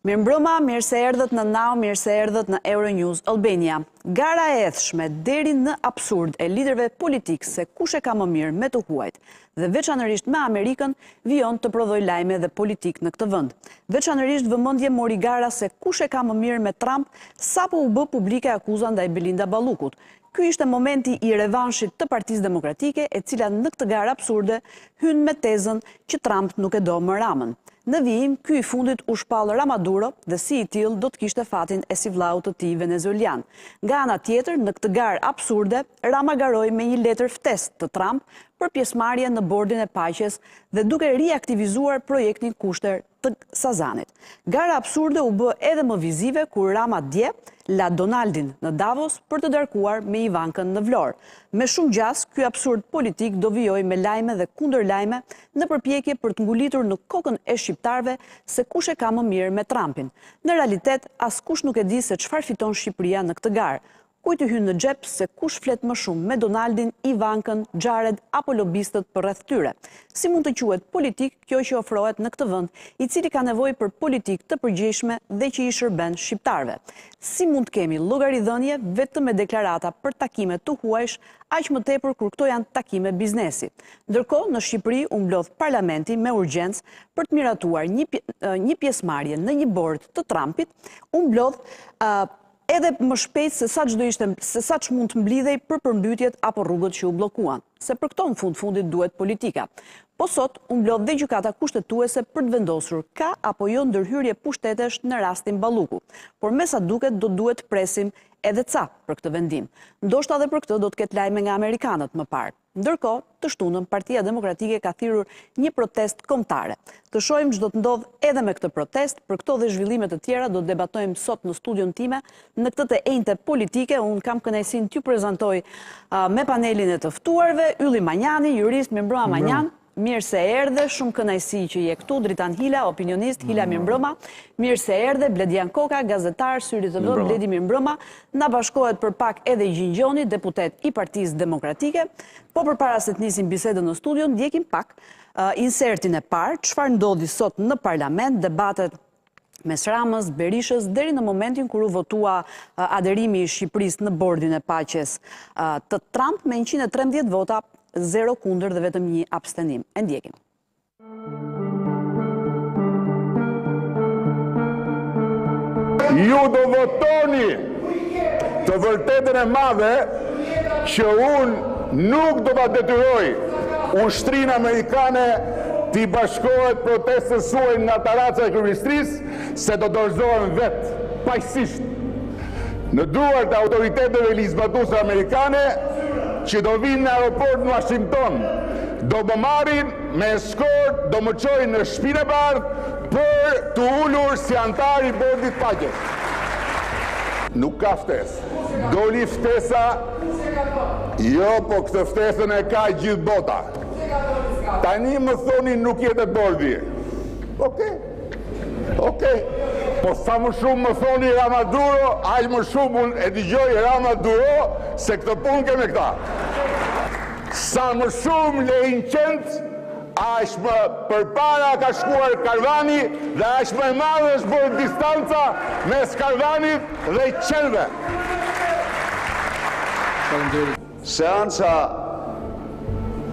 Mirëmbrëma, mirë se erdhët në Now, mirë se erdhët në Euronews Albania. Gara e edhshme deri në absurd e liderëve politik se kush e ka më mirë me të huajt dhe veçanërisht me Amerikën vijon të prodhoj lajme dhe politik në këtë vend. Veçanërisht vëmendje mori gara se kush e ka më mirë me Trump sapo u bë publike akuza ndaj Belinda Ballukut. Ky ishte momenti i revanshit të Partisë Demokratike, e cila në këtë garë absurde hyn me tezën që Trump nuk e do më Ramën. Në vijim, ky i fundit u shpall Ramaduro dhe si i tillë do të kishte fatin e si vllau të tij venezuelian. Nga ana tjetër, në këtë garë absurde, Rama garoi me një letër ftesë të Trump për pjesëmarrje në bordin e paqes dhe duke riaktivizuar projektin kushter të Sazanit. Gara absurde u bë edhe më vizive kur Rama dje la Donaldin në Davos për të darkuar me Ivankën në Vlorë. Me shumë gjas, ky absurd politik do vijoj me lajme dhe kundërlajme në përpjekje për të ngulitur në kokën e shqiptarëve se kush e ka më mirë me Trumpin. Në realitet, askush nuk e di se çfarë fiton Shqipëria në këtë garë. Kujt i hyn në xhep se kush flet më shumë me Donaldin, Ivankën, Xhared apo lobistët për rreth tyre. Si mund të quhet politik kjo që ofrohet në këtë vend, i cili ka nevojë për politik të përgjegjshme dhe që i shërben shqiptarëve? Si mund të kemi llogaridhënie vetëm me deklarata për takime të huajsh, aq më tepër kur këto janë takime biznesi? Ndërkohë, në Shqipëri u mblodh parlamenti me urgjencë për të miratuar një pjesëmarrje në një bord të Trumpit, u mblodh edhe më shpejt se sa që mund të mblidhej për përmbytjet apo rrugët që u bllokuan, se për këto në fundit duhet politika. Po sot, u mblodh dhe gjykata kushtetuese për të vendosur ka apo jo ndërhyrje pushtetesh në rastin Balluku, por me sa duket do duhet presim edhe ca për këtë vendim. Ndoshta edhe për këtë do të ketë lajme nga amerikanët më parë. Ndërkohë, të shtunën, Partia Demokratike ka thirrur një protestë kombëtare. Të shohim ç'do të ndodh edhe me këtë protestë, për këto dhe zhvillime të tjera do të debatojmë sot në studion time në këtë të enjte politike. Unë kam kënaqësinë t'ju prezantoj me panelin e të ftuarve, Ylli Manjani, jurist. Mirëmbrëma Manjan. Mirë se erdhe, shumë kënaqësi që je këtu. Dritan Hila, opinionist. Hila, mirëmbrëma. Mirë se erdhe, Bledian Koka, gazetar, Syri TV, Bledi, mirëmbrëma. Na bashkohet për pak edhe Gjingjoni, deputet i Partisë Demokratike. Po përpara se të nisim bisedën në studion, ndjekim pak insertin e parë, çfarë ndodhi sot në parlament, debatet mes Ramës, Berishës, deri në momentin kur u votua aderimi i Shqipërisë në bordin e paqes të Trump me 113 vota, 0 kundër dhe vetëm 1 abstenim. E ndjekim. Ju do votoni të vërtetën e madhe që unë nuk do ta detyroj ushtrinë amerikane t'i bashkohet protestës suaj nga taraca e Kryeministrisë, se do dorëzohen vetë, paqësisht, në duart e autoriteteve ligjzbatuese amerikane që do vinë në aeroport në Washington, do më marrin me eskort, do më çojnë në Shtëpinë e Bardhë për të ulur si antar i bordit paqes. Nuk ka ftesë. Doli ftesa, jo, po këtë ftesën e ka gjithë bota. Tani më thoni nuk jetë bordi. Okej. Po sa më shumë më thoni Ramaduro, aq më shumë unë e dëgjoj Ramaduro se këtë punë ke me këta. Sa më shumë lejnë qend, aq më përpara ka shkuar karvani dhe aq më e madhe është bërë distanca mes karvanit dhe qenve. Seanca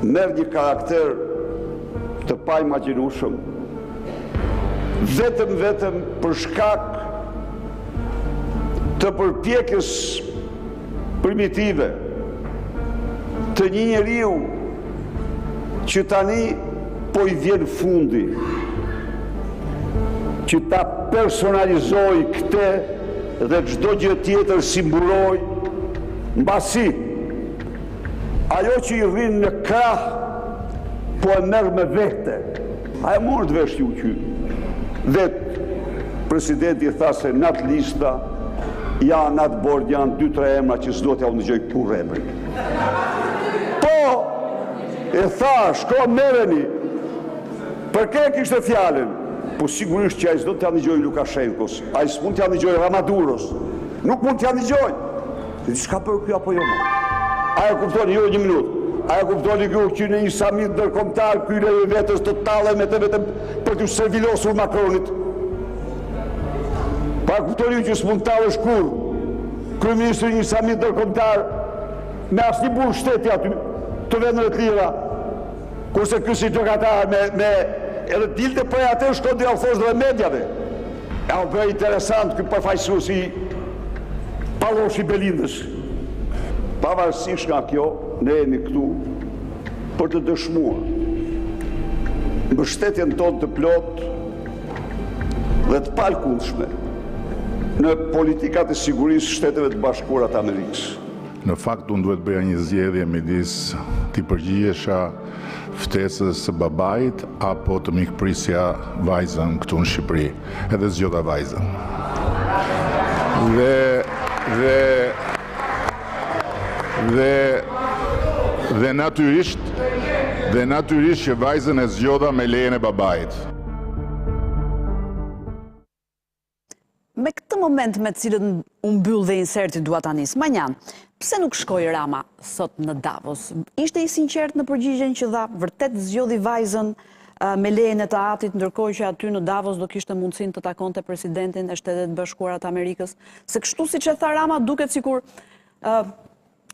merr një karakter të paimagjinueshëm, vetëm për shkak të përpjekjes primitive të një njeriu që tani po i vjen fundi, që ta personalizoj këtë dhe çdo gjë tjetër si mburoj, mbasi ajo që i rrin në krah po e merr me vete. A e morët vesh ju që vetë presidenti tha se në atë lista janë atë bord janë 2-3 emra që s'do t'ja ndëgjoj kur emrin. Po, e tha, shko merreni. Për kë kishte fjalën? Po sigurisht që ai s'do t'ja ndëgjoj Lukashenkos, ai s'mund t'ja ndëgjoj Ramaduros. Nuk mund t'ja ndëgjoj. Dhe çka për kjo apo jo? A e kuptoni, jo, një minutë. A e kuptoni kjo që në një samit ndërkombëtar ky lejë vetës të tallë me të vetëm për t'u servilosur Macronit? Pa kuptoni që s'mund të talësh kur kryeministri një samit ndërkombëtar me asnjë burg shteti aty të vendeve të lira. Kurse ky si gjokatar me edhe dilte për atë shkon dhe ofrosh dhe mediave. Ja u bëj interesant ky përfaqësues i Palloshi Belindës. Pavarësisht nga kjo, ne jemi këtu për të dëshmuar mbështetjen tonë të plotë dhe të palkundshme në politikat e sigurisë Shteteve të Bashkuara të Amerikës. Në fakt, unë duhet bëja një zgjedhje midis t'i përgjigjesha ftesës së babait apo të mikprisja vajzën këtu në Shqipëri. Edhe zgjodha vajzën. Dhe natyrisht që vajzën e zgjodha me lejen e babait. Me këtë moment me cilën unë mbyll dhe inserti dua ta nis. Manjan, pse nuk shkoi Rama sot në Davos? Ishte i sinqert në përgjigjen që dha, vërtet zgjodhi vajzën me lejen e të atit, ndërkohë që aty në Davos do kishte mundësinë të takonte presidentin e Shtetet Bashkuara të Amerikës. Se kështu siç e tha Rama, duket sikur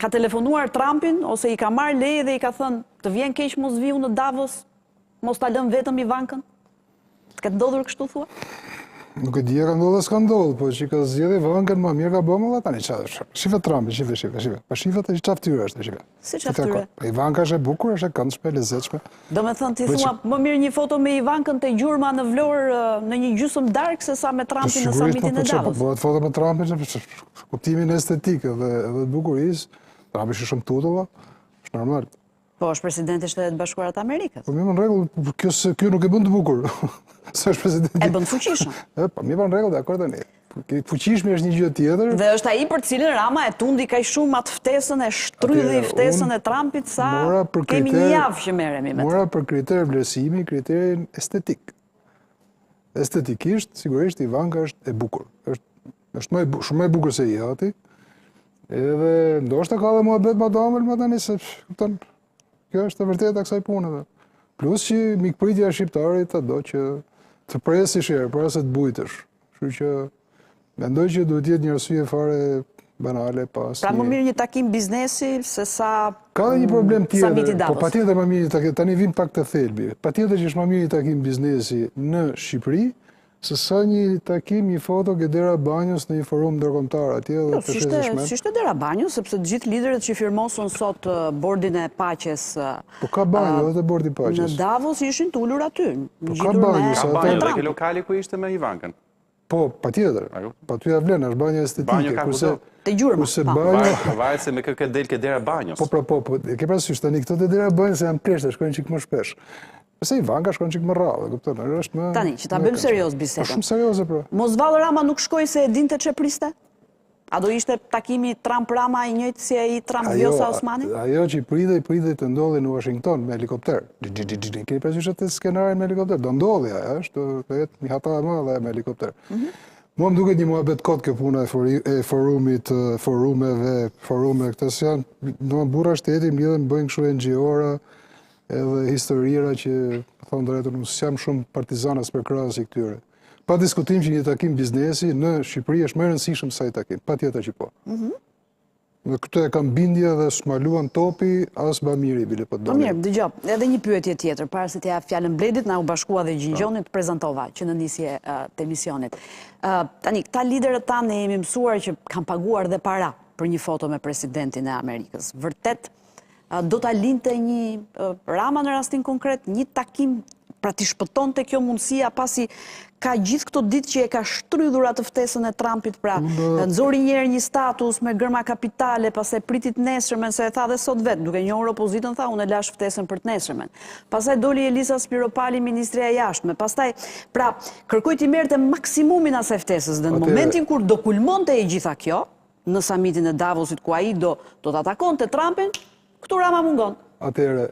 ka telefonuar Trumpin ose i ka marrë leje dhe i ka thënë, të vjen keq mos viu në Davos, mos ta lëm vetëm Ivankën? Të ketë ndodhur kështu thua? Nuk e di e ka ndodhë dhe s'ka ndodhë, po që ka zgjedhë Ivankën më mirë ka bëmë dhe tani qatë. Shife Trumpi, shife. Pa shife të qa ftyre është, shife. Si qa ftyre? Ivanka është e bukur, është e këndshme, lezetshme. Do me thënë, ti thua, më mirë një foto me Ivankën të gjurma në Vlorë në një gjysëm darkë se sa me Trumpin në samitin e Davos. Po atë foto me Trumpin, kuptimin estetikë dhe bukurisë, Trumpi është shumë tutova, është normal. Po, është presidenti i Shtetet Bashkuara të Amerikës. Po mi më në regull, kjo nuk e bën të bukur. Se është presidenti. E bën fuqishëm. Po mi më në regull, dhe akord tani. Fuqishmi është një gjë tjetër. Dhe është ai për cilin Rama e tundi kaq shumë atë ftesën, e shtrydhi ftesën e Trumpit sa kemi një javë që merremi me të. Mora për kriter vlerësimi, kriterin estetik. Estetikisht, sigurisht Ivanka është e bukur. Është shumë më e bukur se Jati. Edhe ndoshta ka dhe muhabet më damël më tani se kupton. Kjo është e vërtetë e kësaj pune. Plus që mikpritja e shqiptarit do që të presish herë para se të bujtësh. Kështu që mendoj që duhet jetë një arsye fare banale pas. Pra më mirë një takim biznesi se sa ka dhe një problem samiti tjetër, Davos. po patjetër më mirë një takim, tani vim pak të thelbi. Patjetër që është më mirë një takim biznesi në Shqipëri se sa një takim, një foto ke Dera Banjos në një forum ndërkombëtar atje dhe të sheshme. Si ishte Dera Banjos, sepse të gjithë liderët që firmosën sot bordin e paqes Po ka Banjo edhe bordi paqes. në Davos ishin tullur aty. Po ka Banjo, Ka banjo dhe ke lokali ku ishte me Ivankën. Po, patjetër. Pa ty ja vlen, është banjo estetike. Banjo ka kudo. Te gjurmë. Kurse banjo Varet se me kë del ke Dera Banjos. Po, ke parasysh tani këto të Dera Banjos se janë pleshtë, shkojnë çik më shpesh. Pse Ivanka shkon çik më rrallë, kupton? Është më Tani, që ta bëjmë serioz bisedën. Shumë serioze pra. Mos vallë Rama nuk shkoi se e dinte çe priste? A do ishte takimi Trump-Rama i njëjtë si ai Trump-Vjosa Osmani? Ajo që i pritej të ndodhi në Washington me helikopter. Keni parasysh atë skenarin me helikopter? Do ndodhi ajo, është do jetë një hata e madhe me helikopter. Mua më duket një muhabet kot kjo puna e forumit, forume këto janë, do burra shteti mbledhen bëjnë kështu NGO-ra edhe historira që thonë drejtën, unë s'jam shumë partizanas për krahas i këtyre. Pa diskutim që një takim biznesi në Shqipëri është më e rëndësishëm se ai takim, patjetër që po. Dhe këtë e kam bindje dhe s'maluan topi, as Bamiri bile po të Po mirë, dëgjoj, edhe një pyetje tjetër, para se t'ja fjalën Bledit, na u bashkua dhe Gjinxhonit, prezantova që në nisje të emisionit. Tani, këta liderët tanë jemi mësuar që kanë paguar dhe para për një foto me presidentin e Amerikës. Vërtet, do ta linte një Rama në rastin konkret, një takim, pra t'i shpëton të kjo mundësia pasi ka gjithë këto ditë që e ka shtrydhur atë ftesën e Trumpit, pra nxori njëherë një status me gërma kapitale, pastaj pritit nesërmen, se e tha dhe sot vetë, duke njohur opozitën, tha unë e lash ftesën për të nesërmen. Pastaj doli Elisa Spiropali, ministria e jashtme. Pastaj, pra, kërkoi t'i merrte maksimumin asaj ftesës dhe në momentin kur do kulmonte e gjitha kjo, në samitin e Davosit ku ai do ta takonte Trumpin, këtu Rama mungon. Atëherë,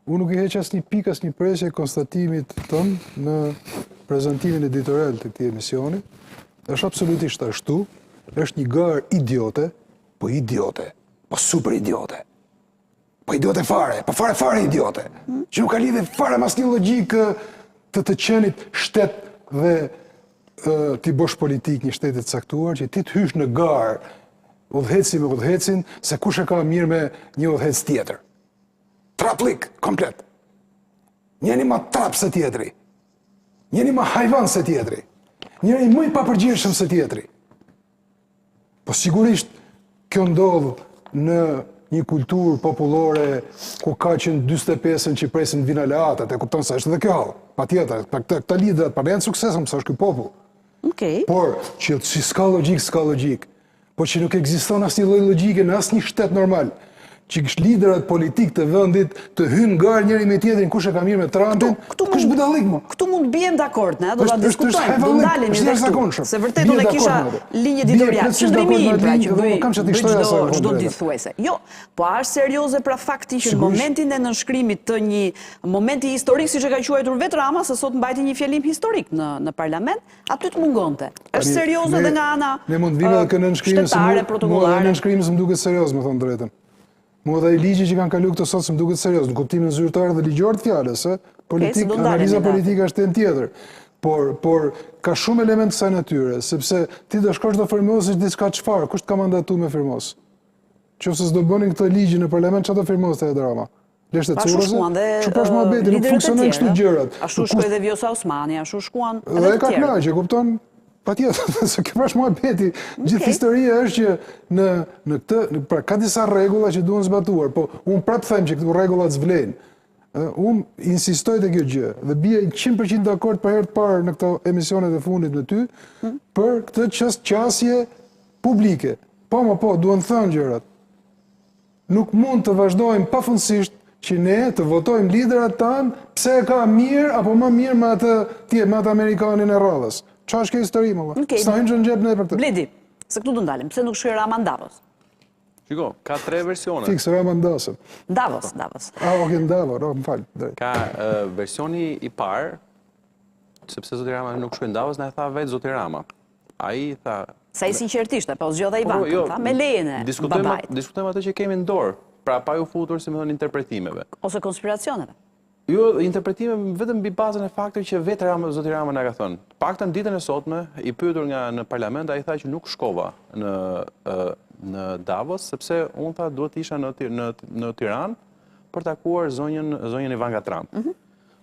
unë nuk i heq asnjë pikë, asnjë presje konstatimit tënë në prezantimin editorial të këtij emisioni. Është absolutisht ashtu, është një garë idiote, po super idiote. Po idiote fare, po fare idiote. Që nuk ka lidhje fare me asnjë logjikë të qenit shtet dhe ti bosh politik një shtetit caktuar, që ti të hysh në garë udhëheci me udhëhecin, se kush e ka mirë me një udhëhec tjetër. Traplik, komplet. Njeni ma trap se tjetri. Njeni ma hajvan se tjetri. Njeni më i papërgjeshëm se tjetri. Po sigurisht, kjo ndodhë në një kulturë popullore ku ka qenë 45-ën që presin vinaleatet, e kupton se është dhe kjo halë, pa tjetër, këta lidrat, pa në janë suksesëm, se është kjo popull. Por, që s'ka logjik, por që nuk ekziston asnjë lloj logjike në asnjë shtet normal, që liderat politik të vendit të hynë garë njëri me tjetrin kush e ka mirë me Trumpin, kush budallik mo. Këtu mund bijem dakord, ne, do ta diskutojmë, do ndalemi dhe këtu. Se vërtet unë kisha linje editoriale, qëndrimi im pra që bëj çdo ditëthuese. Jo, po është serioze pra fakti që në momentin e nënshkrimit të një momenti historik, siç e ka quajtur vetë Rama, se sot mbajti një fjalim historik në parlament, aty të mungonte. Është serioze edhe nga ana shtetare, protokollare. Nënshkrimi më duket serioz, më thon drejtën. Mua dhe i ligji që kanë kalu këtë sot së më duket serios, në kuptimin zyrtar dhe ligjor të fjalës, analiza politika është në tjetër. Por ka shumë element kësaj natyre, sepse ti do shkosh do firmosësh diçka çfarë, kush të ka mandatu me firmos? Qofse s'do bënin këtë ligj në parlament, çfarë do firmoste e drama? Leshte Curose? Çfarë është muhabeti, nuk funksionojnë kështu gjërat. Ashtu shkoi dhe Vjosa Osmani, ashtu shkuan edhe të tjerë. Dhe ka që kupton patjetër, se kjo është muhabeti. Gjithë historia është që në këtë, pra ka disa rregulla që duhen zbatuar, po unë prapë them që këto rregullat s'vlen. Unë insistoj te kjo gjë dhe bie 100% dakord për herë të parë në këto emisionet e fundit me ty për këtë qasje publike. Po, duhen thënë gjërat. Nuk mund të vazhdojmë pafundësisht që ne të votojmë liderat tanë pse e ka mirë apo më mirë me atë Amerikanin e radhës. Qa është kjo histori, më vë? Sa hynë që në gjepë ne për këtë? Bledi, se këtu të ndalim, pse nuk shkoj Rama në Davos? Shiko, ka 3 versione. Fikse Rama në Davos. Davos. Oke, në Davos, më falë. Ka versioni i parë, sepse Zoti Rama nuk shkoj në Davos, na e tha vetë Zoti Rama. Ai tha... Sa i sinqertisht, pa u zgjodha Ivankën, tha, me lejen e babait. Diskutojmë atë që kemi në dorë, pra pa ju futur, si më thënë, interpretimeve. Ose konspiracioneve. Jo, interpretime vetëm mbi bazën e faktit që vetë Zoti Rama na ka thënë. Paktën ditën e sotme, i pyetur në parlament, ai tha që nuk shkova në Davos, sepse unë tha duhet isha në Tiranë për takuar zonjën Ivanka Trump.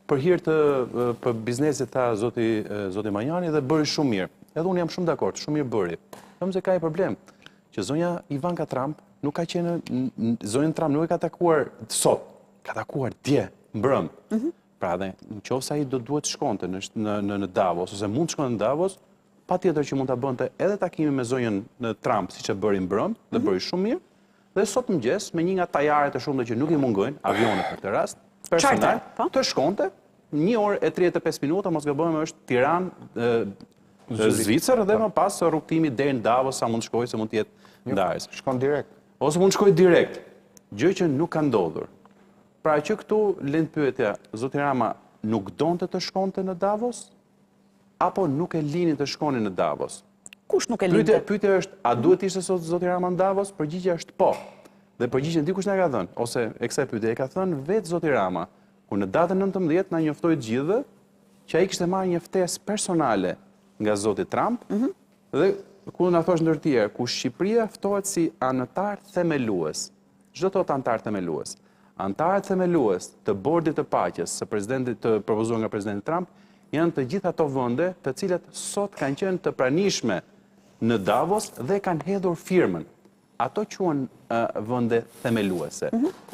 Për hir të biznesit tha Zoti Manjani dhe bëri shumë mirë. Edhe unë jam shumë dakord, shumë mirë bëri. Them se ka një problem, që zonja Ivanka Trump nuk ka qenë zonjën Trump nuk e ka takuar sot, ka takuar dje. Mbrëm. Pra dhe, në qoftë se ai duhet shkonte në Davos, ose mund të shkonte në Davos, patjetër që mund ta bënte edhe takimin me zonjën në Trump, siç e bëri mbrëm, dhe bëri shumë mirë. Dhe sot mëngjes, me një nga tajaret e shumta që nuk i mungojnë, avionet për këtë rast, personal, të shkonte 1 orë e 35 minuta, mos gabojmë, është Tiranë, Zvicër dhe më pas rrugtimi deri në Davos, sa mund të shkojë, se mund të jetë ndarës. Shkon direkt. Ose mund të shkojë direkt. Gjë që nuk ka ndodhur. Pra që këtu lind pyetja, Zoti Rama nuk donte të shkonte në Davos, apo nuk e lini të shkoni në Davos? Kush nuk e linte? Pyetja është, a duhet ishte sot Zoti Rama në Davos? Përgjigjja është po. Dhe përgjigjja dikush na ka dhënë, ose e kësaj pyetje e ka thënë vetë Zoti Rama, ku në datën 19 na njoftoi të gjithëve që ai kishte marrë një ftesë personale nga Zoti Trump, dhe ku na thosh ndër të tjerë, ku Shqipëria ftohet si anëtar themelues. Çdo thot anëtar themelues. Antarët themelues të bordit të paqes të propozuar nga presidenti Trump janë të gjitha ato vende të cilat sot kanë qenë të pranishme në Davos dhe kanë hedhur firmën. Ato quhen vende themeluese.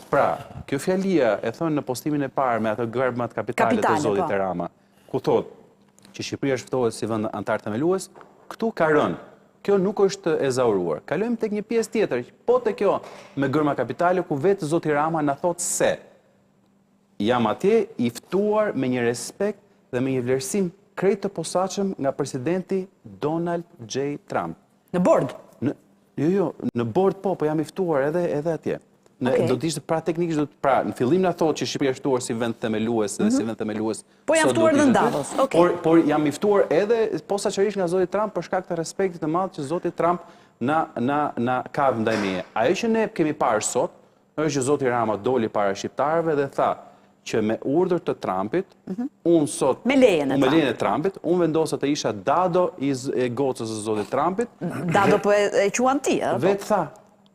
Pra, kjo fjalia e thënë në postimin e parë me ato garbat kapitale të Zotit Rama, ku thotë që Shqipëria shftohet si vend antar themelues, këtu ka rënë. Kjo nuk është e zauruar. Kalojmë tek një pjesë tjetër, po te kjo me gërma kapitale ku vetë Zoti Rama na thot se jam atje i ftuar me një respekt dhe me një vlerësim krejt të posaçëm nga presidenti Donald J. Trump. Në bord? Jo, në bord po jam i ftuar edhe atje. Do të ishte pra teknikisht, pra në fillim na thotë që Shqipëria është ftuar si vend themelues dhe si vend themelues. Po jam ftuar në Davos. Por jam i ftuar edhe posaçërisht nga Zoti Trump për shkak të respektit të madh që Zoti Trump na ka ndaj meje. Ajo që ne kemi parë sot është që Zoti Rama doli para shqiptarëve dhe tha që me urdhër të Trumpit, unë sot... Me lejen e Trumpit, unë vendosa të isha dado e gocës e zotit Trumpit. Dado po e quan ti, e? Vetë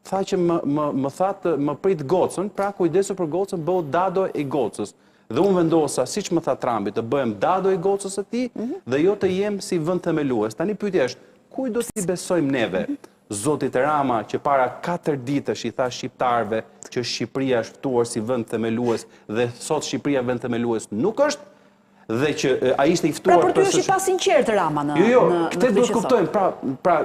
tha që më tha të më prit gocën, pra kujdesu për gocën, bëhu dado e gocës. Dhe unë vendosa, si që më tha Trumpit, të bëhem dado e gocës e ti, dhe jo të jem si vend themelues. Tani pyetja është, kuj do t'i besojmë neve? Zotit Rama, që para 4 ditësh i tha shqiptarve që Shqipëria është ftuar si vend themelues dhe sot Shqipëria vend themelues nuk është, dhe që a ishte i ftuar... Pra për ty është i pa sinqert Rama në këtë duhet të kuptojmë. Pra,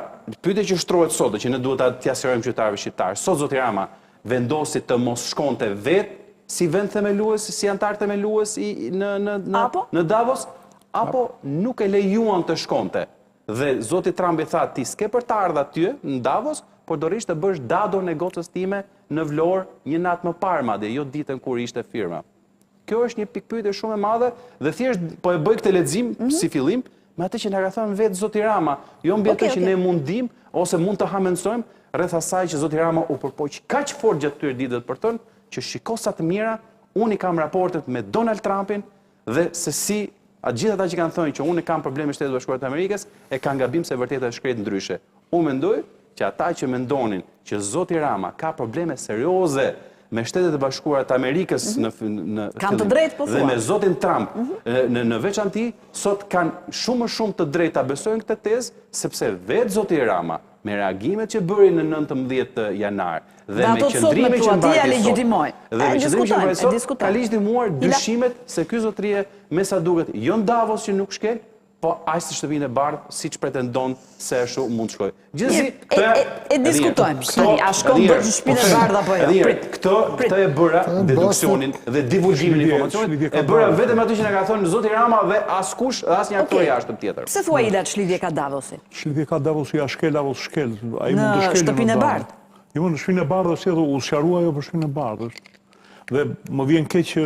pyetja që shtrohet sot, që ne duhet t'ia sqarojmë qytetarëve shqiptarë. Sot Zoti Rama vendosi të mos shkonte vetë si vend themelues, si antar themelues në Davos, apo nuk e lejuan të shkonte. Dhe Zoti Trump i tha, ti s'ke për të ardha ty në Davos, por do rishtë të bësh dado në gocës time në Vlorë një natë më parë madje, jo ditën kur ishte firma. Kjo është një pikpyetje shumë e madhe dhe thjesht po e bëj këtë lexim si fillim, me atë që na ka thënë vetë Zoti Rama, jo mbi atë që ne mundim ose mund të hamendësojmë rreth asaj që Zoti Rama u përpoq kaq fort gjatë këtyre ditëve për të thënë që shikosa të mira, unë i kam raportet me Donald Trumpin dhe se si gjithë ata që kanë thënë që unë kam probleme me Shtetet Bashkuara të Amerikës, e kanë gabim se vërteta është krejt ndryshe. Unë mendoj që ata që mendonin që Zoti Rama ka probleme serioze me Shtetet e Bashkuara të Amerikës kanë të drejtë po thua. Dhe me Zotin Trump në veçanti, sot kanë shumë të drejtë ta besojnë këtë tezë, sepse vetë Zoti Rama me reagimet që bëri në 19 janar dhe me qëndrimin që mbajti sot, ka legitimuar dyshimet se ky zotërie me sa duket jo në Davos që nuk shkel, po aq në Shtëpinë e Bardhë siç pretendon se ashtu mund të shkojë. Gjithsesi, e diskutojmë. A shkon në Shtëpinë e Bardhë apo jo? Këtë e bëra deduksionin dhe divulgimin e informacionit, e bëra vetëm aty që na ka thënë Zoti Rama dhe askush dhe asnjë aktor jashtë tjetër. Pse thua Ila ç'lidhje ka Davosi? Ç'lidhje ka Davosi, ja shkel Davos shkel. Në Shtëpinë e Bardhë. Jo, në Shtëpinë e Bardhës edhe u sqarua ajo për Shtëpinë e Bardhës. Dhe më vjen keq që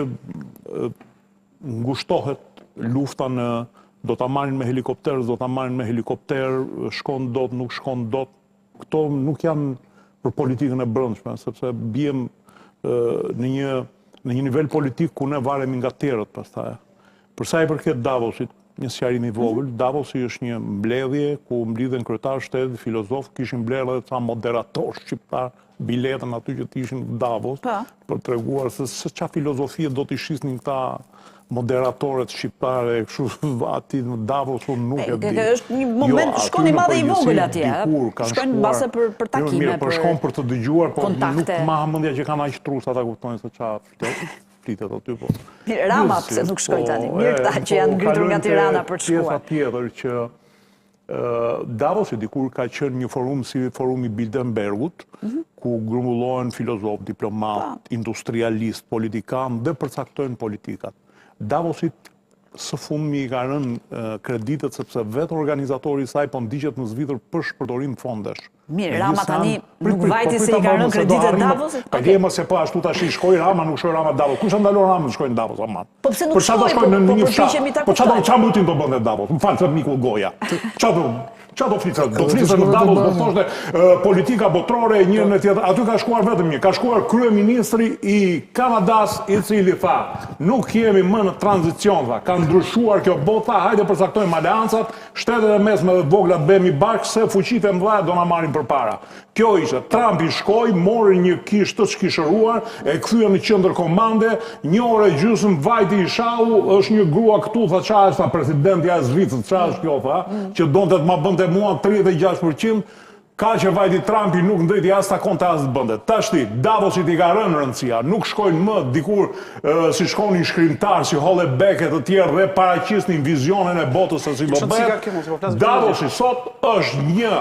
ngushtohet lufta në do ta marrin me helikopter, shkon dot, nuk shkon dot. Këto nuk janë për politikën e brendshme, sepse biem në një nivel politik ku ne varemi nga tjerët pastaj. Për sa i përket Davosit, një sqarim i vogël, Davosi është një mbledhje ku mblidhen kryetarë shtetit, filozofë, kishin blerë edhe ca moderatorë shqiptar biletën aty që të ishin në Davos për treguar se çfarë filozofie do të shisnin këta moderatorët shqiptare, kështu aty në Davos, unë nuk e di. Është një moment, shkon i madhe i vogël atje. Shkojnë mbase për takime, për shkon për të dëgjuar, po nuk ma mendja që kanë aq trus ata kuptojnë se çfarë flitet aty po. Rama pse nuk shkojnë tani? Mirë këta që janë ngritur nga Tirana për të shkuar. Pjesa tjetër që Davosi dikur ka qenë një forum si forumi Bilderbergut, ku grumbullohen filozof, diplomat, industrialist, politikan dhe përcaktojnë politikat. Davosit së fundmi i ka rënë kreditet sepse vetë organizatori i saj po ndiqet në zgjidhur për shpërdorim fondesh. Mirë, Rama tani nuk vajti se i ka rënë kreditet Davosit? Pa djema se po ashtu tash i shkoi Rama, nuk shkoi Rama Davos. Kush ndalon Rama të shkojë në Davos aman? Po pse nuk shkoi? Po përpiqemi ta kuptojmë. Po çfarë mutin do bënte Davos? Më fal, miku Goja. Qa do flisët? Do flisët në Davos, do thoshte politika botërore, njërën e tjetër. Aty ka shkuar vetëm një, ka shkuar kryeministri i Kanadas, i cili tha, nuk jemi më në tranzicion, tha, ka ndryshuar kjo bota, hajde përcaktojmë aleancat, shtetet e mesme dhe vogla bëhemi bashkë, se fuqitë e mëdha do na marrin përpara. Kjo ishte, Trump i shkoi, mori një kish të shkishëruar, e kthye në qendër komande, një orë e gjysmë vajti i shau, është një grua këtu, tha qa është, tha presidentja e Zvicrës, qa është kjo, tha, që donte të ma bënte mua 36%, ka që vajti Trumpi nuk ndriti as ta konte as të bënde. Tashti, Davosit i ka rënë rëndësia, nuk shkojnë më dikur si shkonin shkrimtar, si Holle Beck e të tjerë dhe paraqisnin vizionin e botës se si do bëhet. Davosi sot është një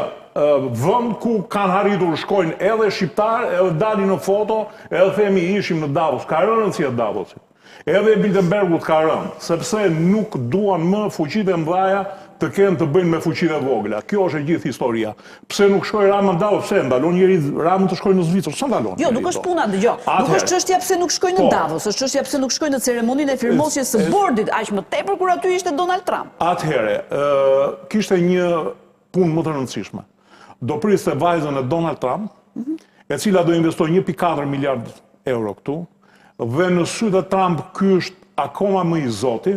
vënd ku kanë arritur shkojnë edhe shqiptar, edhe dalin në foto, edhe themi ishim në Davos. Ka rënë rëndësia Davosit. Edhe Bilderbergut ka rënë, sepse nuk duan më fuqitë e mëdha të kenë të bëjnë me fuqitë e vogla. Kjo është e gjithë historia. Pse nuk shkoi Rama në Davos? Pse ndalon njëri Ramën të shkojë në Zvicër? Sa ndalon? Jo, nuk është puna, dëgjoj. Nuk është çështja pse nuk shkoi në Davos, është çështja pse nuk shkoi në ceremoninë e firmosjes së bordit, aq më tepër kur aty ishte Donald Trump. Atëherë, kishte një punë më të rëndësishme. Do priste vajzën e Donald Trump, e cila do investoj 1.4 miliard euro këtu, dhe në sytë e Trump ky është akoma më i zoti,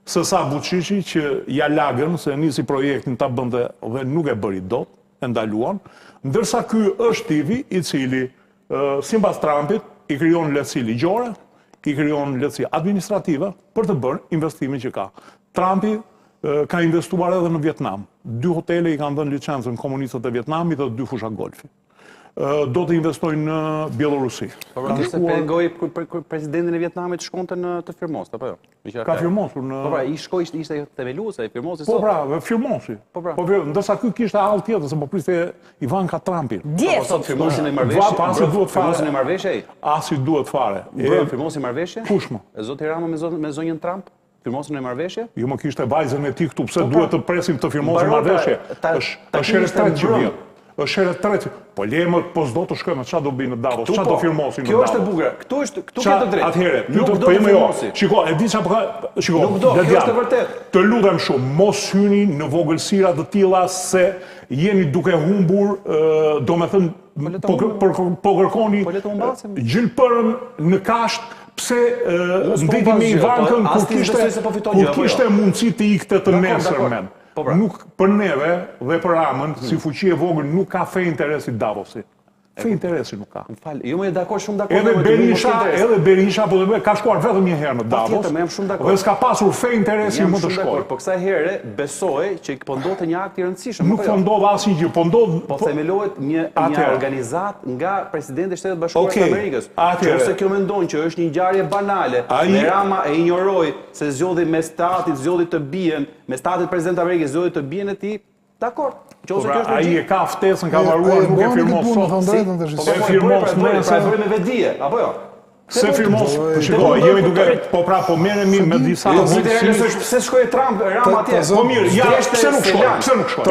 se sa Vučići që ja lagën se nisi projektin ta bënte dhe nuk e bëri dot, e ndaluan, ndërsa ky është tipi i cili, sipas Trumpit, i krijon lehtësi ligjore, i krijon lehtësi administrative për të bërë investimin që ka. Trumpi ka investuar edhe në Vietnam. 2 hotele i kanë dhënë licencën komunistët e Vietnamit dhe 2 fusha golfi. Do të investojnë në Bielorusi. Po pra, se pengoi presidentin e Vietnamit shkonte në të firmost, apo jo? Ka firmosur në... Po pra, i shkoi ishte themeluese, i firmosi Po sot. pra, firmosi. Po pra. Ndërsa ky kishte hall tjetër, se po priste Ivanka Trumpin. Po sot firmosin e marrëveshje. Firmosin e marrëveshje. Asi duhet fare. Firmosin marrëveshje? Kush më? Zoti Rama me zonjën Trump? Firmosin e marrëveshje? Jo më kishte vajzën e tij këtu, pse duhet të presim të firmosin marrëveshje? Është herë e tretë që vjen. Është herë e tretë. Po lejmë, po s'do të shkojmë, ç'a do bëjnë në Davos, ç'a do firmosin në Davos. Kjo është e bukur. Këtu ke të drejtë. Atëherë, nuk do të firmosi. Shiko, e di çfarë ka, shiko. Nuk do, kjo është e vërtetë. Të lutem shumë, mos hyni në vogëlsira të tilla se jeni duke humbur, domethënë po kërkoni gjilpërën në kasht. Pse ndeti me Ivankën kur kishte mundësi të ikte të nesërmen. Nuk për neve dhe për Ramën, si fuqi e vogël, nuk ka fe interesi Davosi. Fe interesi nuk ka. Jo më e dakord, shumë dakord. Edhe Berisha ka shkuar vetëm një herë në Davos. Dhe s'ka pasur fe interesi më të shkojë. Po kësaj here besoj që po ndodhte një akt i rëndësishëm. Nuk po ndodh asnjë gjë, po ndodh. Po themelohet një organizat nga presidenti i Shtetit Bashkuar të Amerikës. Nëse kjo mendon që është një ngjarje banale, dhe Rama e injoroi se zgjodhi me statit, zgjodhi të bien, me statit president Amerikës zgjodhi të bien e tij, dakord. Ai e ka ftesën, ka varuar, nuk e firmos sot. Se firmos nesër. Me vedije, apo jo? Se firmos, shikoj, jemi duke, po pra, po merremi me disa pse shkoi Trump, Rama atje? Po mirë, ja, pse nuk shkoi? Pse nuk shkoi?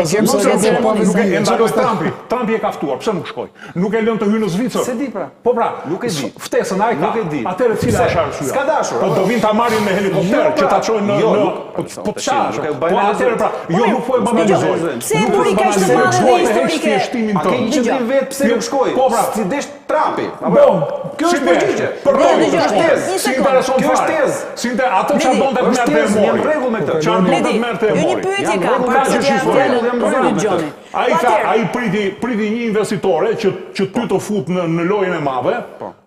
Trumpi e ka ftuar, pse nuk shkoi? Nuk e lën të hyjë në Zvicër. Se di pra. Po pra, nuk e di. Ftesën ai ka. Atëherë cila është arsyeja? S'ka dashur. Po do vinë ta marrin me helikopter që ta çojnë në po çash. Po atëherë pra, jo nuk po e banalizoj. Pse e bëri kaq të madhe historike? A ke një qendrim vet pse nuk shkoi? Po pra, si desh Trumpi. Apo kjo është përgjigje. Si intereson fare. Si ato çfarë donte të merrte e mori. Jam rregull me këtë. Çfarë donte të merrte e mori. Një pyetje kam, për religioni. Ai priti një investitore që ty të fut në lojën e madhe,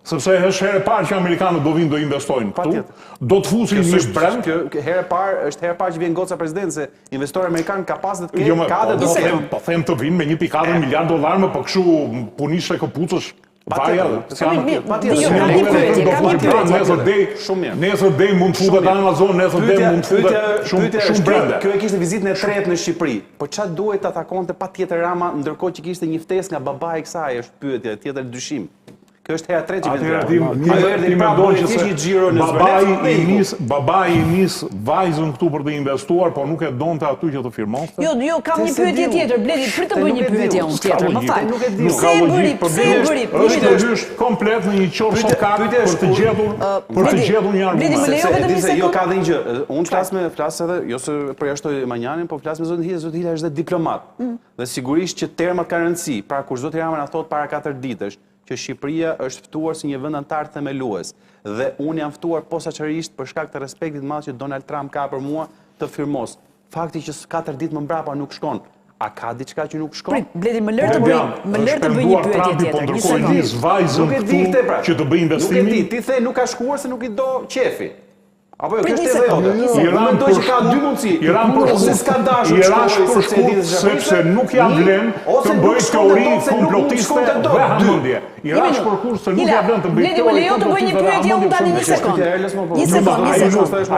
sepse është herë e parë që amerikanët do vinë do investojnë këtu. Do të fusin një brand. Kjo herë e parë është herë e parë që vjen goca president se investor amerikan ka pas të ketë ka dhe do po them të vinë me 1.4 miliard dollar më po kështu punishte këpucësh. Nesër dej mund të futet Amazon, nesër dej mund të futet shumë brende. Kjo e kishte vizitën e tretë në Shqipëri. Po ç'a duhet ta takonte patjetër Rama, ndërkohë që kishte një ftesë nga babai i kësaj, është pyetja, tjetër dyshim. Kjo është hera e tretë që babai i nis vajzën këtu për të investuar, po nuk e donte aty që të firmonte. Jo, kam një pyetje tjetër, Bledi, prit të bëj një pyetje unë tjetër, më fal. Pse e bëri? Është hysh komplet në një qofë shokak për të gjetur një argument. Bledi, më lejo vetëm një sekondë. Jo, ka dhe një gjë. Unë flas edhe, jo se përjashtoj Manjanin, po flas me zotin Hile, zoti Hile është dhe diplomat. Dhe sigurisht që termat kanë rëndësi. Pra kur zoti Rama na thot para 4 ditësh që Shqipëria është ftuar si një vend antar themelues dhe unë jam ftuar posaçërisht për shkak të respektit të madh që Donald Trump ka për mua të firmos. Fakti që 4 ditë më mbrapa nuk shkon. A ka diçka që nuk shkon? Bledi, më lër të bëj një pyetje tjetër. Një sekondë. Vajzën këtu që të bëj investimin. Nuk e di, ti the nuk ka shkuar se nuk i do qefi. Apo jo, kjo është edhe jote. Unë mendoj që ka dy mundësi. Ose s'ka dashur të shkojë sepse nuk ja vlen të bëj teori komplotiste dhe hamendje. Irash për kur se nuk ja vlen të bëj teori. Bledi, më lejo të bëj një pyetje unë tani një sekondë. Një sekondë.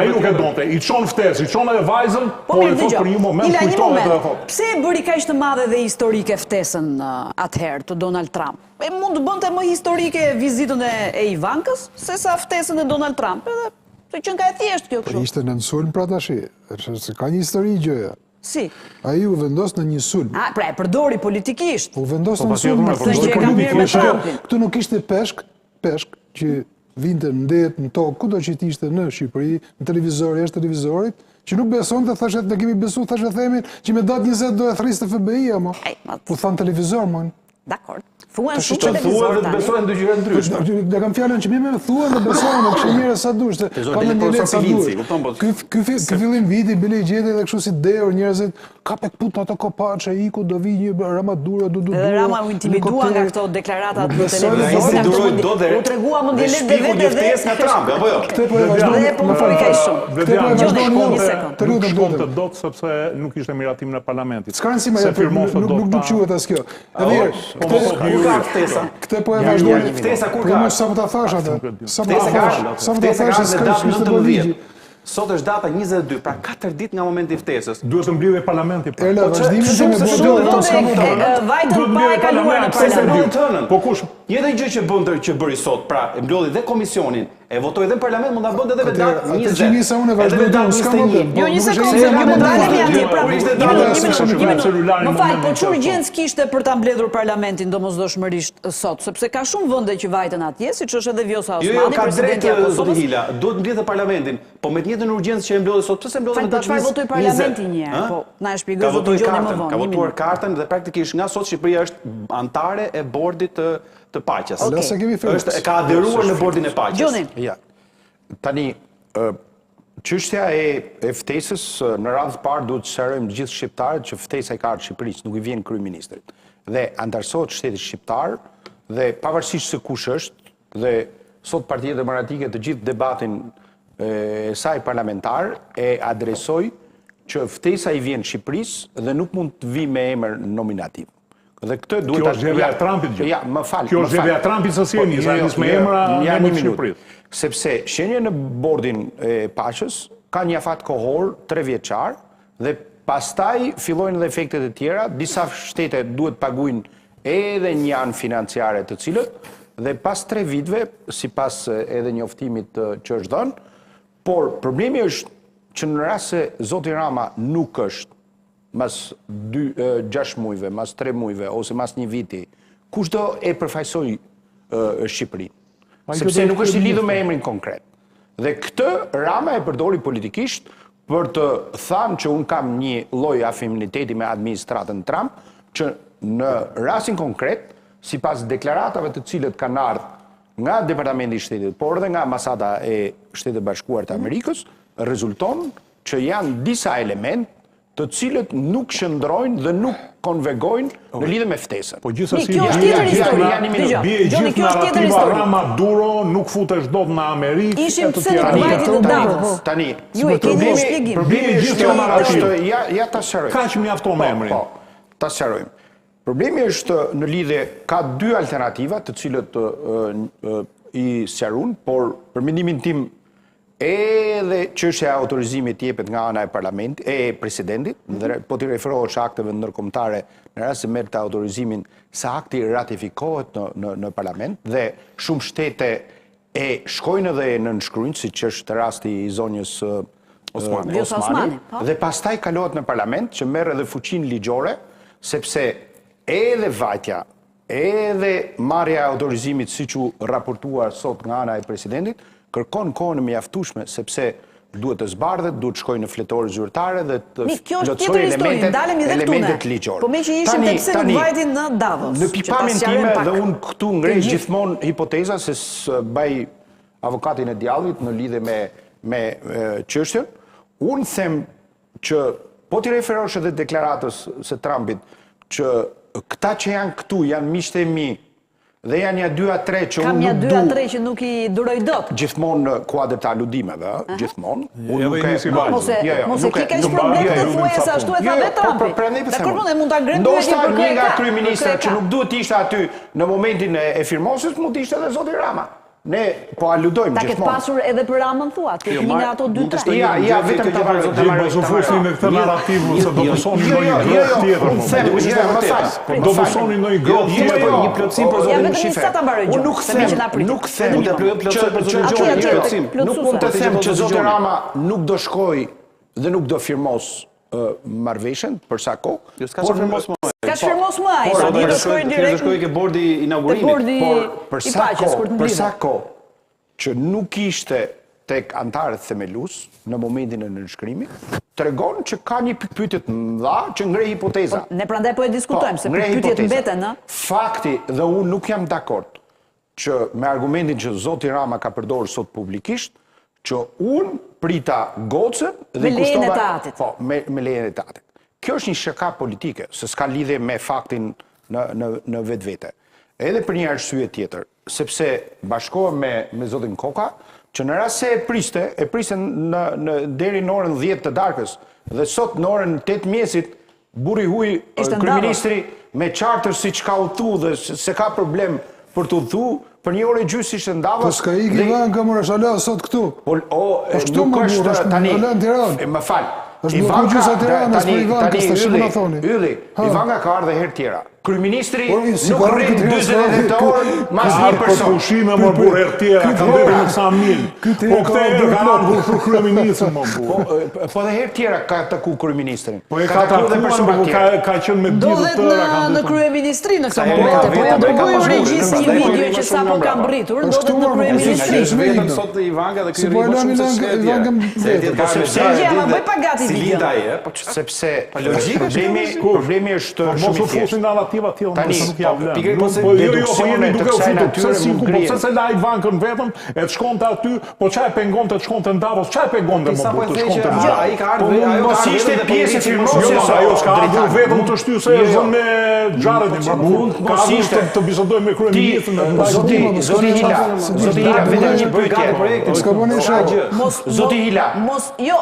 Ai nuk e donte. I çon ftesë, i çon edhe vajzën, por i thot për një moment kujtohet edhe thot. Pse e bëri kaq të madhe dhe historike ftesën atëherë të Donald Trump? E mund të bënte më historike vizitën e Ivankës se sa ftesën e Donald Trump. Se që nga e thjesht kjo kështu. Ishte në sulm pra tashi, se ka një histori gjëja. Si? Ai u vendos në një sulm. Pra e përdori politikisht. U vendos në sulm, këtu nuk ishte peshk që vinte në det, në tokë, kudo që ishte në Shqipëri, në televizor, jashtë televizorit, që nuk beson të thashet, ne kemi besu, thashet themin, që me datë 20 do e thriste FBI, ama. U thanë televizor, mon. Dakor. Thuan Që shumë thua dhe të besojnë dy gjëra ndryshme. Ne kam fjalën që më thuan dhe besojnë në kështu njerëz sa dush. Ka një profesor Filinci, kupton po. Ky fillim viti bile gjeti edhe kështu si deur njerëzit ka pek put ato kopaçe iku do vi një Ramadura do. Edhe Rama u intimidua nga këto deklaratat në televizor. U tregua mund të lëndë vetë dhe ftesë nga Trump, apo jo? Këtë po e vazhdon. Dhe po më foli kaq shumë. Të lutem të dot sepse nuk ishte miratim në parlamentit. S'ka rëndësi më nuk quhet as kjo. Këtë po e vazhdon. Ftesa kur ka? Sa po ta thash atë? Sa po ta Ftesa thash ka në datë 19. s'ka. Sot është data 22, pra 4 ditë nga momenti i ftesës. Duhet të mblidhej parlamenti. Erla, vazhdimin shumë se vajtën pa e kaluar në parlament. Po kush? Njëtë gjë që bëndër që bëri sot, pra e mblodhi dhe komisionin, e votoi dhe në parlament, mund ta bënte edhe me datë 20. Atë që nisa unë vazhdoj të s'ka më. Jo, një sekondë, ju mund dalemi atje pra. Më fal, po çfarë urgjencë kishte për ta mbledhur parlamentin domosdoshmërisht sot, sepse ka shumë vende që vajtën atje, siç është edhe Vjosa Osmani, presidenti i Kosovës. Hila, duhet mbledhë parlamentin, po me të njëjtën urgjencë që e mblodhi sot, pse mblodhi me datë 20? Çfarë votoi parlamenti një herë? Po, na e shpjegoj do të dëgjoni më vonë. Ka votuar kartën dhe praktikisht nga sot Shqipëria është antare e bordit të paqes. Është ka aderuar në bordin e paqes. Gjoni. Ja. Tani çështja e ftesës në radhë të parë duhet të shërojmë gjithë shqiptarët që ftesa i ka ardhur Shqipërisë, nuk i vjen kryeministrit. Dhe antarësohet shteti shqiptar dhe pavarësisht se kush është dhe sot Partia Demokratike të gjithë debatin e saj parlamentar e adresoi që ftesa i vjen Shqipërisë dhe nuk mund të vi me emër nominativ. Dhe këtë duhet Kjo është zgjedhja e Trumpit gjë. Ja, më fal. Kjo është zgjedhja e Trumpit së sjeni, sa me emra në Shqipëri. Sepse shenja në bordin e paqes ka një afat kohor 3 vjeçar dhe pastaj fillojnë edhe efektet e tjera, disa shtete duhet paguajnë edhe një anë financiare të cilët dhe pas 3 viteve, sipas edhe njoftimit që është dhënë, por problemi është që në rast se zoti Rama nuk është mas 6 muajve, mas 3 muajve, ose mas një viti, kushdo e përfaqësoj Shqipërinë. Sepse nuk është i lidhur me emrin konkret. Dhe këtë Rama e përdori politikisht për të thënë që unë kam një lloj afiniteti me administratën Trump, që në rastin konkret, sipas deklaratave të cilët kanë ardhur nga Departamenti i Shtetit, por edhe nga Ambasada e Shtetit Bashkuar të Amerikës, rezulton që janë disa elementë të cilët nuk shndrojnë dhe nuk konvegojnë në lidhje me ftesën. Po gjithsesi kjo është tjetër histori. Bie gjithë narrativa Rama Duro nuk futesh dot në Amerikë. Ishim pse ne vajti të Davos. Tani, ju e keni shpjegim. Problemi gjithë narrativa. Ja ta sqaroj. Kaq mjafton me emrin. Po, ta sqarojmë. Problemi është në lidhje ka 2 alternativa të cilët i sqarun, por për mendimin tim edhe çështja e autorizimit jepet nga ana e parlamentit, e presidentit, po ti referohesh akteve ndërkombëtare në rast se merr të autorizimin se akti ratifikohet në parlament dhe shumë shtete e shkojnë edhe në nënshkruajnë, siç është rasti i zonjës Osmani, dhe pastaj kalohet në parlament që merr edhe fuqinë ligjore, sepse edhe vajtja, edhe marrja e autorizimit siç u raportuar sot nga ana e presidentit, kërkon kohën e mjaftueshme sepse duhet të zbardhet, duhet të shkojë në fletore zyrtare dhe të plotësoj elementet ligjore. Po me që ishim të pse nuk vajtin në Davos. Në pikpamjen time dhe unë këtu ngrej gjithmonë hipoteza se baj avokatin e djallit në lidhje me çështjen, unë them që po ti referosh edhe deklaratës së Trumpit që këta që janë këtu janë miqtë e mi dhe janë ja 2-3 që unë nuk du... Kam ja 2-3 që nuk i duroj dot. Gjithmonë në kuadër të aludimeve, gjithmonë. Mos e ki kaq problem të thuaje se ashtu e tha vetë Trumpi. Dakor, ne mund ta ngrem ndoshta një nga kryeministrat që nuk duhet të ishte aty në momentin e firmosjes, mund të ishte edhe zoti Rama. Ne po aludojmë gjithmonë. Ta ketë pasur edhe për Ramën thua, të kemi ato 2-3. Ja, vetëm ta marrë. Do të fusni me këtë narrativ se do mësoni ndonjë gjë tjetër. Do mësoni ndonjë gjë tjetër. Një plotësim për zotin Shifer. Unë nuk them nuk mund të them që zoti Rama nuk do shkoj dhe nuk do firmos marrëveshjen për sa kohë. Jo, s'ka çfarë firmos më. Ka firmos më ai, sa do të shkojë direkt. Do shkojë ke bordi inaugurimit. Por për sa kohë që nuk ishte tek antarët themelus në momentin e nënshkrimit, tregon që ka një pyetje të mëdha që ngre hipoteza. Ne prandaj po e diskutojmë, se pyetjet mbeten, ë? Fakti, dhe unë nuk jam dakord që me argumentin që zoti Rama ka përdorur sot publikisht, që unë prita gocën dhe me lejen e tatit. Po, me lejen e tatit. Kjo është një shaka politike, se s'ka lidhje me faktin në vetvete. Edhe për një arsye tjetër, sepse bashkohem me zotin Koka, që në rast se e priste deri në orën 10 të darkës, dhe sot në orën 8 mjesit, burri huj kryeministri me charter si që ka udhëtu dhe se ka problem për të udhëtu, për një orë e gjysë ishte ndava. Po s'ka i Ivan ka mërë shala sot këtu. Nuk është tani, më falë. Ivanka, Ivanka ka ardhe herë tjera. Kryeministri nuk rrit 48 orë mas një person. Pushime më burë herë tjera, ka bërë në kësa milë. Po këte e ka ardhur për kryeministrin më burë. Po dhe herë tjera ka taku kryeministrin. Po e ka takuar, ka qenë me ditë të tëra. Ndodhet në kryeministri në këtë momente, po ja dërgojmë regjisë një video që sapo ka mbritur, ndodhet në kryeministri. Vetëm sot Ivanka dhe ky rrit më shumë se sepse problemi është shumë i thjeshtë. Tani, po jeni duke u fitu, pse siku, po pse se la Ivankën vetëm, e të shkonte aty, po qa e pengonte të shkonte në Davos, qa e pengonte më burë të shkonte në Davos? Mos ishte pjesë e firmosjes, ajo s'ka ardhur vetëm të shty se e zën me Xharetin, ka ardhur të bisedoj me kryeministrin. Zoti Hila, vetëm një pyetje. Zoti Hila,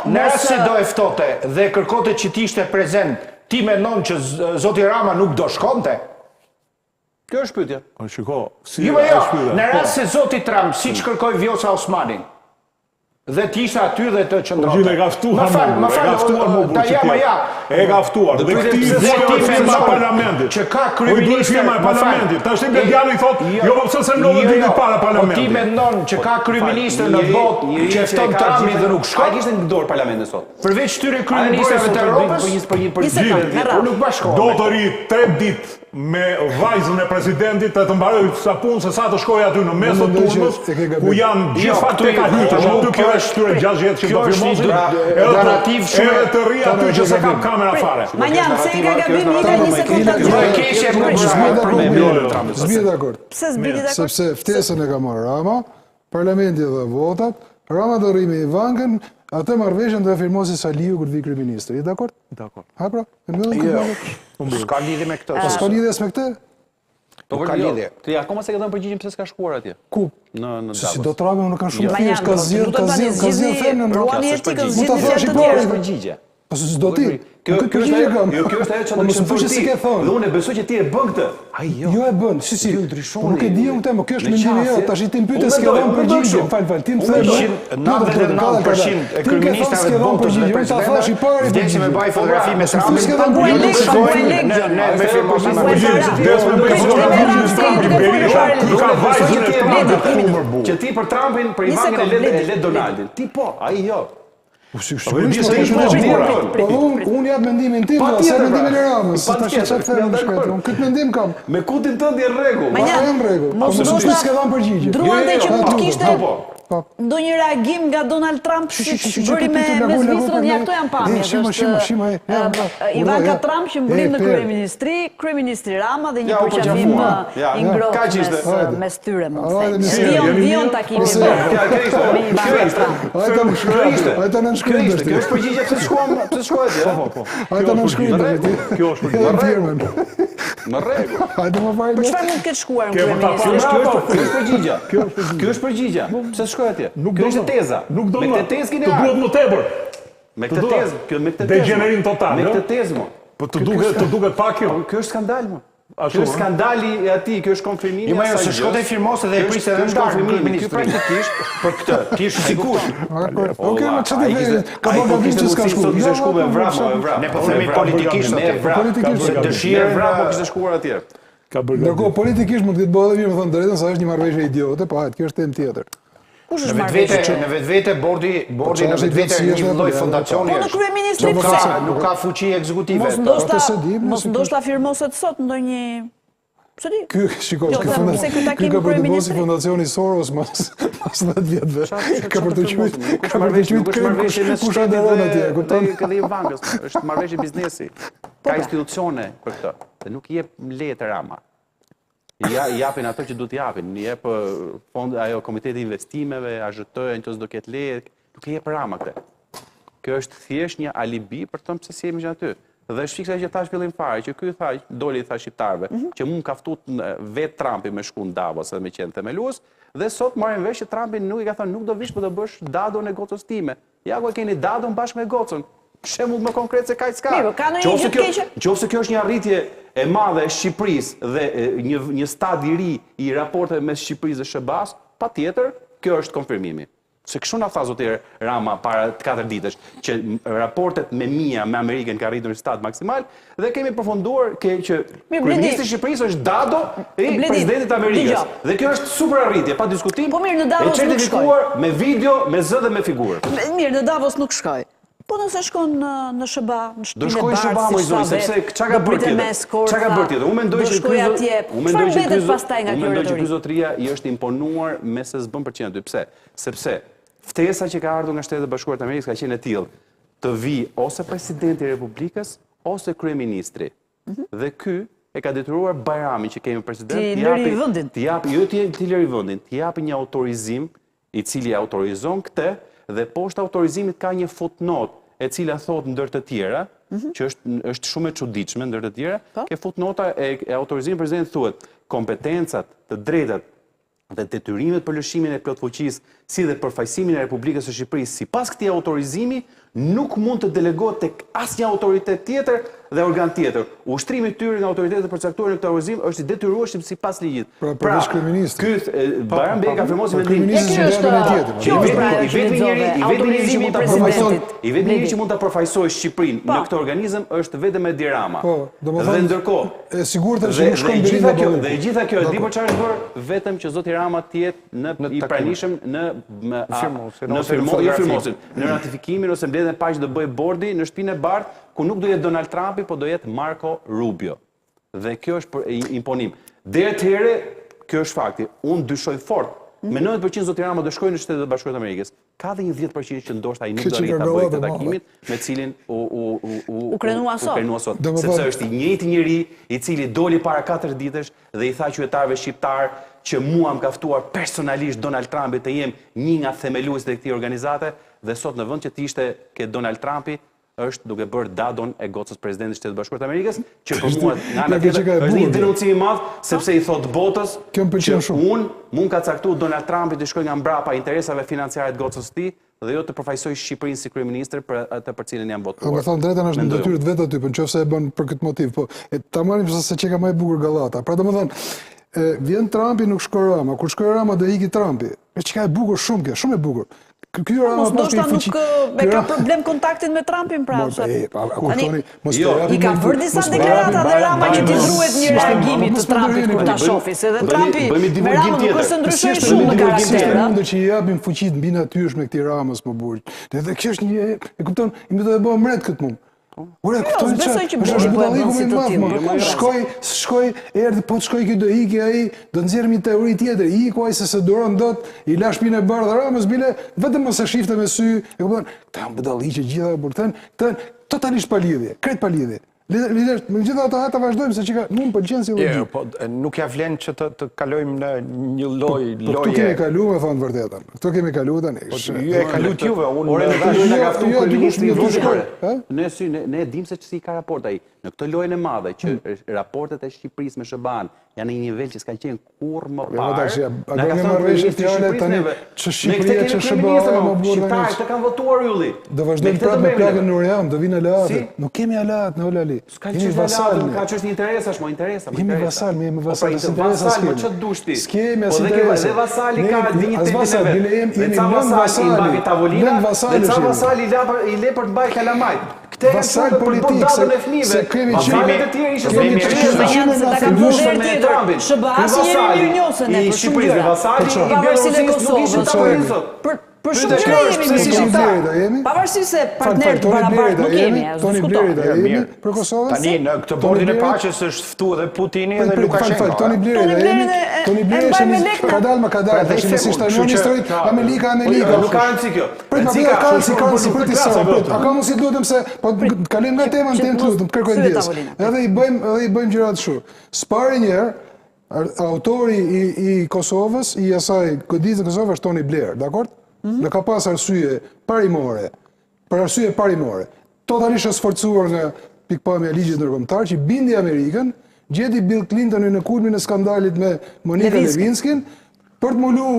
në rast se do e ftote dhe kërkote që t'ishte prezent, ti mendon që zoti Rama nuk do shkonte? Kjo është pyetja. Shiko, si jo, në rast se zoti Trump, siç kërkoi Vjosa Osmanin, dhe t'ishte aty dhe të qëndronte. E ka ftuar më burë që tjerë. E ka ftuar. Dhe këti i firma e parlamentit. Që ka kryeministër firma e parlamentit. Ta shtim Bediani i thotë, jo po pse se mlodhe ditë para parlamentit. Po ti mendon që ka kryeministër në botë që fton Trumpi dhe nuk shkon? Ai kishte në dorë parlamentin sot. Përveç këtyre kryeministrave të Europës, nuk bashkohen. Do të ri 3 ditë me vajzën e presidentit të mbaroj sa punë se sa të shkoj aty në mes të turnës, ku janë gjithë fakte ka hytë, aty kjo është tyre 60 që do firmosin, edhe të ri aty që se ka kamera fare. Manjan, pse i ka gabim Ila një sekundë? Zbje dakord. Pse zbiti dakord? Sepse ftesën e ka marrë Rama, parlamenti dhe votat, Rama do rri me Ivankën, atë marrëveshjen do e firmosi Saliu kur vi kryeministri. Je dakord? Dakord. Ha pra? S'ka lidhje me këtë. Po s'ka lidhje me këtë? Po ka lidhje. Ti akoma se ke dhënë përgjigjem pse s'ka shkuar atje. Ku? Në Davos. Si do të rabë, nuk kanë shumë thjesht, ka zgjedhë femën. Ruani etikën Mund ta thash i parë përgjigje. Po s'do ti. Kjo është ajo që do të thosh ti. Dhe unë besoj që ti e bën këtë. Ai jo e bën. Si. Po nuk e di unë këtë, kjo është mendimi jot. Tash ti më pyet se ke dhënë përgjigje. Fal, ti më the. 99% e kryeministrave të botës dhe presidentëve vdesin me baj fotografi me Trumpin. Me firmosin. Që ti për Trumpin, për Ivankën e le Donaldin. Ti po, ai jo. Unë jap mendimin tim, se mendimin e Ramës. Unë këtë mendim kam. Me kutin tënd je rregull. Ma jam rregull. Po s'e s'ke dhënë përgjigje. Druante që mund kishte ndonjë reagim nga Donald Trump siç bëri me Zvicrën, ja këto janë pamje. Ivanka Trump që mbrim në kryeministri Rama dhe një përqafim i ngrohtë mes tyre, mund të them. Vion takimi me Ivanka Trump. Kjo është përgjigje pse shkuat? Po. Ajta në shkruajmë. Kjo është përgjigje. Në rregull. Ajta më fal. Për çfarë mund të ketë shkuar në kryeministri? Kjo është përgjigje. Kjo është përgjigje. Pse shkoj atje? Kjo është teza. Nuk do. Me këtë tezë keni ardhur. Të duhet më tepër. Me këtë tezë, kjo me këtë tezë. Degenerim total. Me këtë tezë mo. Po të duket pak kjo. Kjo është skandal mo. Kjo është skandali e atij, kjo është konfirmimi. Jo, se shkote firmose dhe e priste edhe ndarkën. Ky praktikisht për këtë, ti je sigurt. Okej, më çfarë vjen? Ka bërë që s'ka shkuar. Kishte shkuar me vrap. Ne po themi politikisht me vrap. Politikisht dëshirë vrap po kishte shkuar atje. Ndërkohë politikisht mund të bëhet edhe mirë, më thënë drejtën, sa është një marrëveshje idiote, po hajt, kjo është temë tjetër. Kush është marrëveshja? Në vetvete bordi në vetvete një lloj fondacioni është. Po në kryeministri nuk ka fuqi ekzekutive. Mos ndoshta firmoset sot ndonjë Ky, shiko, ky ka për të bosi fondacioni Soros mas 10 vjetëve. Ka për të qytë kush aderon atje, kupton? Këdhe i bankës, është marrëveshje biznesi. Ka institucione për këtë, dhe nuk jep letë Rama. I japin ato që du t'japin, i jep Komiteti Investimeve, AZT, në që s'do ketë letë, nuk i jep Rama këtë. Kjo është thjesht një alibi për të pëse si jemi që aty. Dhe është fiksa që thash fillim fare, që ky doli i tha shqiptarëve, që mund ka ftut vetë Trumpi me shku në Davos edhe me qenë themelues, dhe sot marrin vesh që Trumpi nuk i ka thënë nuk do vish për të bësh dadon e gocës time. Ja ku e keni dadon bashkë me gocën. Shembull më konkret se kaq s'ka. Qofse kjo është një arritje e madhe e Shqipërisë dhe një stad i ri i raporteve mes Shqipërisë dhe SBA-s, patjetër kjo është konfirmimi. Se kështu na tha zoti Rama para 4 ditësh, që raportet me Mia me Amerikën ka rritur në stad maksimal, dhe kemi përfunduar që kryeministri i Shqipërisë është dado i presidentit Amerikës. Dhe kjo është super arritje, pa diskutim. Po mirë, në Davos nuk shkoj. E certifikuar me video, me zë dhe me figurë. Mirë, në Davos nuk shkoj. Po nëse shkon në SBA, në do shkoj në SBA, më zoj, sepse çka ka bërë tjetër? Unë mendoj që ky zotëria i është imponuar me se s'bën për qenë aty. Pse? Sepse ftesa që ka ardhur nga Shtetet e Bashkuara të Amerikës ka qenë e tillë, të vi ose presidenti i Republikës ose kryeministri. Dhe ky e ka detyruar Bajramin që kemi president t'i japi një autorizim i cili autorizon këtë, dhe poshtë autorizimit ka një footnote e cila thot ndër të tjera, që është shumë e çuditshme ndër të tjera, ke footnota e autorizimit presidentit thuhet kompetencat, të drejtat dhe detyrimet për lëshimin e plotfuqisë, si dhe përfaqësimin e Republikës së Shqipërisë sipas këtij autorizimi nuk mund të delegohet tek asnjë autoritet tjetër dhe organ tjetër. Ushtrimi i tyre nga autoritetet e përcaktuara në këtë autorizim është i detyrueshëm sipas ligjit. Pra, kryeministri. Ky Bajram Bey ka firmosur mendimin. I vetmi njeri që mund ta përfaqësojë Shqipërinë në këtë organizëm është vetëm Edi Rama. Dhe ndërkohë e sigurt është që nuk shkon deri në dhe gjitha kjo e di për çfarë është bërë, vetëm që zoti Rama të jetë i pranishëm në ratifikimin ose mbledhjen e paqe do bëj bordi në shtëpinë e bardhë, ku nuk do jetë Donald Trumpi, po do jetë Marco Rubio. Dhe kjo është për imponim. Deri atëherë, kjo është fakti. Unë dyshoj fort. Me 90% zoti Rama do shkojë në Shtetet e Bashkuara të Amerikës. Ka dhe një 10% që ndoshta ai nuk do rritë ta bëjë këtë takimin me cilin u krenua sot. Sepse është i njëjti njeri i cili doli para 4 ditësh dhe i tha qytetarëve shqiptar që mua më ka ftuar personalisht Donald Trumpi të jem një nga themeluesit e këtij organizate, dhe sot në vend që të ishte ke Donald Trumpi është duke bërë dadon e gocës presidentit të Shtetit Bashkuar të Amerikës, që për mua nga ana tjetër është një denuncim i madh, sepse i thot botës që mund ka caktuar Donald Trumpi të shkojë nga mbrapa interesave financiare të gocës së tij dhe jo të përfaqësoj Shqipërinë si kryeministër për atë për cilën jam votuar. Më thon drejtën është në detyrë vetë aty, por nëse e bën për këtë motiv, po ta marrim se çka më e bukur gallata. Pra domethënë vjen Trumpi nuk shkon Rama, kur shkon Rama do iki Trumpi. Çka e bukur shumë kjo, shumë e bukur. Mos ndoshta nuk e ka problem kontaktin me Trumpin pra. I ka bërë disa deklarata dhe Rama që t'i druhet një reagimi të Trumpit kur ta shofi, se dhe Trumpi me Ramën nuk është ndryshoi shumë në karakter. Mund që i japim fuqitë mbi natyrshme këtij Ramës më burr. Dhe kjo është një, e kupton, i më do të bëjë mret këtë mund. Ure, kupton që budalliku si të tillë. Shkoj, erdhi, po të shkoj kjo do iki ai, do nxjerrim një teori tjetër, iku ai se se duron dot, i la shpinën e bardhë Ramës, bile vetëm mos e shifte me sy, e kupton, këta janë budalliqe gjitha për këtë, totalisht pa lidhje, krejt pa lidhje. Me gjitha ata vazhdojmë se që mund pëlqen si logjik. Po nuk ja vlen që të kalojmë në një loje. Po këtu kemi kalu, me thonë vërtetën. Këtu kemi kalu tani. Ju e kalut juve, unë në kaftu kryeministri i Vučić. Ne dim se si ka raport ai. Në këtë lojën e madhe që raportet e Shqipërisë me SBA-n janë në një nivel që s'ka qenë kurrë më parë. Na ka thënë kryeministri tani që Shqipëria që SBA-ja më burrë. Shqiptarët të kanë votuar ylli. Do vazhdojmë prapë me plagën në Oriam, do vinë aleate. Nuk kemi aleat në Olali. S'ka çështë vasal, ka çështë interesash, më interesa. Jemi vasal, jemi vasal. Vasal, më ç't dushti. Skemi as interesa. Dhe vasali ka dinjitetin e vet. Jemi nën vasali. Tavolina, dhe ca vasali i le për të mbajë kalamajt. Vasal politik se kemi vasalet e tjerë ishte SBA-si jemi mirënjohse ne për shumë gjëra. Vasali i Bjelorusisë nuk ishin tavolin sot. Për shumë gjëra jemi Toni Bleri da jemi? Pavarësisht se partnerët barabartë nuk jemi, Toni Bleri da jemi për Kosovën? Tani në këtë bordin e paqes është ftu edhe Putini edhe Lukashenko. Toni Bleri da jemi? Toni Bleri është ka dalë, tash nëse shtajon historitë Amerika. Nuk ka rëndësi kjo. Ka për të sa. A ka mos i lutem se po kalim nga tema në temë lutem, kërkoj ndjes. Edhe i bëjmë gjëra të kështu. S'pari një herë autori i Kosovës, i asaj goditës e Kosovës është Toni Blair, dakord? Në ka pas arsye parimore, totalisht e sforcuar nga pikpamja e ligjit ndërkombëtar që bindi Amerikën, gjeti Bill Clintonin në kulmin e skandalit me Monika Lewinskin, për të mulu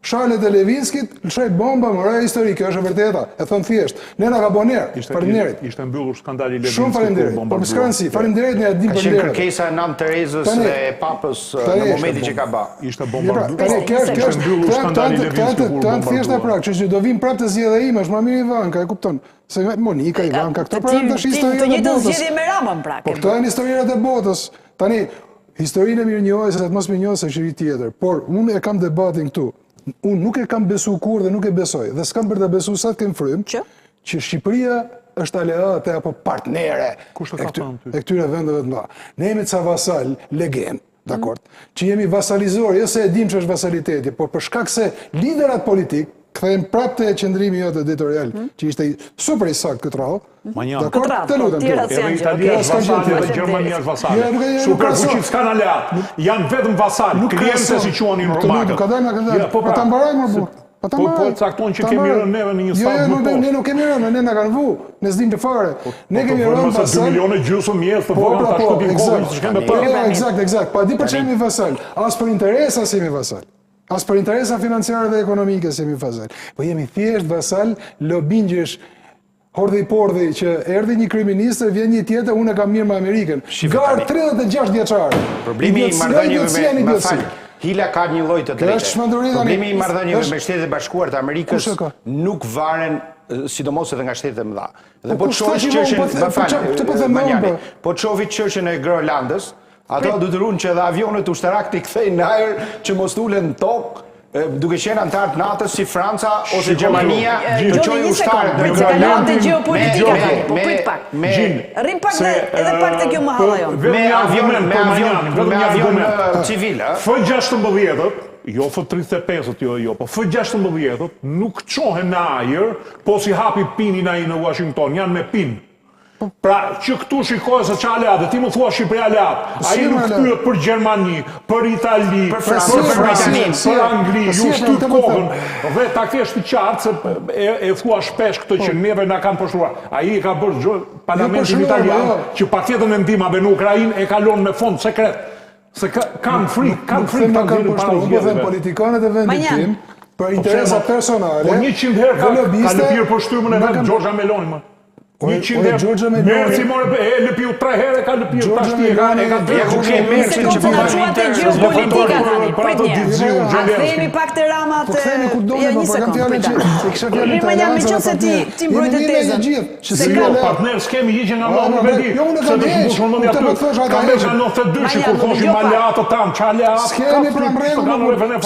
shalet e Levinskit, lëshoj bomba, moraja historike, kjo është e vërteta, e thon thjesht. Ne na ka bën erë, faleminderit. Ishte mbyllur skandali Levinskit. Shumë faleminderit. Po më skransi, faleminderit ne dim për Ka qenë kërkesa e Nam Terezës dhe Papës në momentin që ka ba. Ishte bombarduar. Kjo është mbyllur skandali Levinskit. Tan thjesht pra, kështu që do vim prapë të zgjedhja ime, është më mirë Ivanka, e kupton. Se Monika, Ivanka, këto pra tash historia e botës. Të njëjtën zgjedhje me Ramën pra. Po këto janë historirat e botës. Tani historinë e mirënjohjes se të mos mirënjohës është gjë tjetër, por unë e kam debatin këtu. Unë nuk e kam besu kur dhe nuk e besoj. Dhe s'kam për të besu sa të kem frymë që Shqipëria është aleate apo partnere e këtyre vendeve të mëdha. Ne jemi ca vasal legend, dakord, që jemi vasalizor, jo se e dim që është vasaliteti, por për shkak se liderat politik kthejmë prapë te qendrimi jote editorial, që ishte super i saktë këtë radhë. Dakord, të lutem. Edhe Italia është vasal, edhe Gjermania është vasal. Superfuqitë s'kan aleat, janë vetëm vasal, klientë si quanin romakët. Po ta mbarojmë më burr. Po cakton që kemi rënë neve në një stad më poshtë. Ne nuk kemi rënë, ne na kanë vu, ne s'dim të fare. Ne kemi rënë vasal. 2 milionë gjysmë mjesë të vogël tash ku din kohën, s'kem të parë. Eksakt. Pa di për çfarë jemi vasal. As për interesa si jemi vasal. As për interesa financiare dhe ekonomike si jemi vasal. Po jemi thjesht vasal lobingjesh hordhi-pordhi që erdhi një kryeminist, vjen një tjetër, unë e kam mirë me Amerikën. Gar 36 vjeçar. Problemi i marrëdhënieve me fal. Hila ka një lloj të drejtë. Problemi i marrëdhënieve me Shtetet e Bashkuara të Amerikës nuk varen sidomos edhe nga shtetet e mëdha. Dhe po shohësh çështjen, po shohësh çështjen e Groenlandës, ato do të runë që edhe avionet ushtarak t'i kthejnë në ajër që mos ulen në tokë, duke qenë antar të NATO-s si Franca ose Gjermania, të çojë ushtarët në Groenlandë geopolitike tani, po prit pak. Rrim pak edhe pak te kjo mahalla jon. Me avion civil, F-16, jo F-35, jo, po F-16 nuk çohen në ajër, po si hapi pinin ai në Washington, janë me pin. Pra, që këtu shikohet se qa aleat, dhe ti më thua Shqipëria aleat, a i nuk pyet për Gjermani, për Itali, për Francë, për Angli, ju shtyt kohën, dhe ta kthesh të qartë, se e thua shpesh këtë që neve na kanë pështruar. A i ka bërë parlamentin italian, që patjetën e ndihmave në Ukrainë e kalon me fond sekret. Se kanë frikë ta nxjerrin para zgjedhjeve. Politikanët e vendit tim, për interesa personale, po 100 herë ka lëpirë për shtyrmën e vetë Giorgia Meloni, më. 100 herë, Merci e lëpiu 3 herë, ka lëpiu tashti e ka Merci që po të geopolitika tani, prit një. A themi pak të ramat e një sekundë. Irmania, me qënë se ti mbrojtë tezën. Se ka partner s'kemi hiqe nga më vendi. Jo, unë ka dheq. Ka me që 92 kur thoshim aleatë tanë, që aleatë. S'kemi për mregu,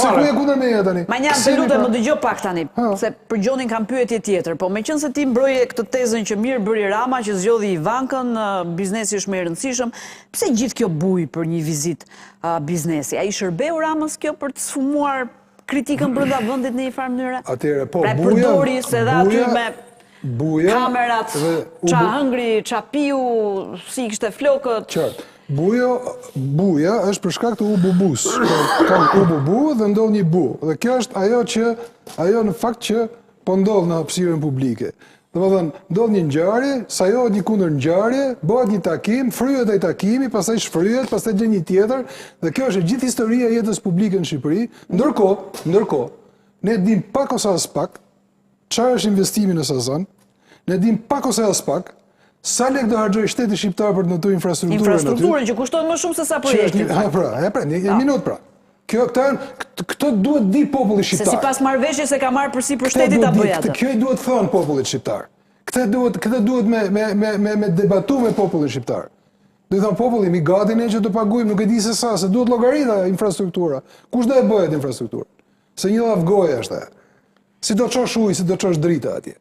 se ku e kundër me tani. Manjan, të lutem, më dëgjoj pak tani, se për Gjonin kam pyetje tjetër, po me qënë se ti mbrojë këtë tezën që mirë bëri Rama që zgjodhi Ivankën, biznesi është më i rëndësishëm, pse gjithë kjo buj për një vizitë biznesi? A i shërbeu Ramës kjo për të sfumuar kritikën brenda vendit në një farë mënyrë? Atëherë, po, pra përdori se dha aty me kamerat, qa hëngri, qa piu, si kishte flokët. Qartë. Buja është për shkak të ububus. Kanë ububu dhe ndodh një bu. Dhe kjo është ajo në fakt që po ndodh në hapësirën publike. Dhe më thënë, ndodh një ngjarje, sajohet një kundër ngjarje, bëhet një takim, fryhet ai takimi, pastaj shfryhet, pastaj gjë një tjetër, dhe kjo është gjithë historia e jetës publike në Shqipëri. Ndërkohë, ne dim pak ose as pak çfarë është investimi në Sazan, ne dim pak ose as pak sa lek do harxhoj shteti shqiptar për të ndërtuar infrastrukturën që kushton më shumë se sa projekti. Një minutë pra. Këto duhet di populli shqiptar. Se sipas marrëveshjes se ka marrë përsi për shtetit ta bëj atë. Kjo i duhet thënë popullit shqiptar. Këtë duhet me debatu me popullin shqiptar. Do i thonë populli, mi gati ne që të paguajmë, nuk e di se sa, se duhet llogarita infrastruktura. Kush do e bëhet infrastrukturën? Se një lavgoja është ajo. Si do çosh ujë, si do çosh drita atje.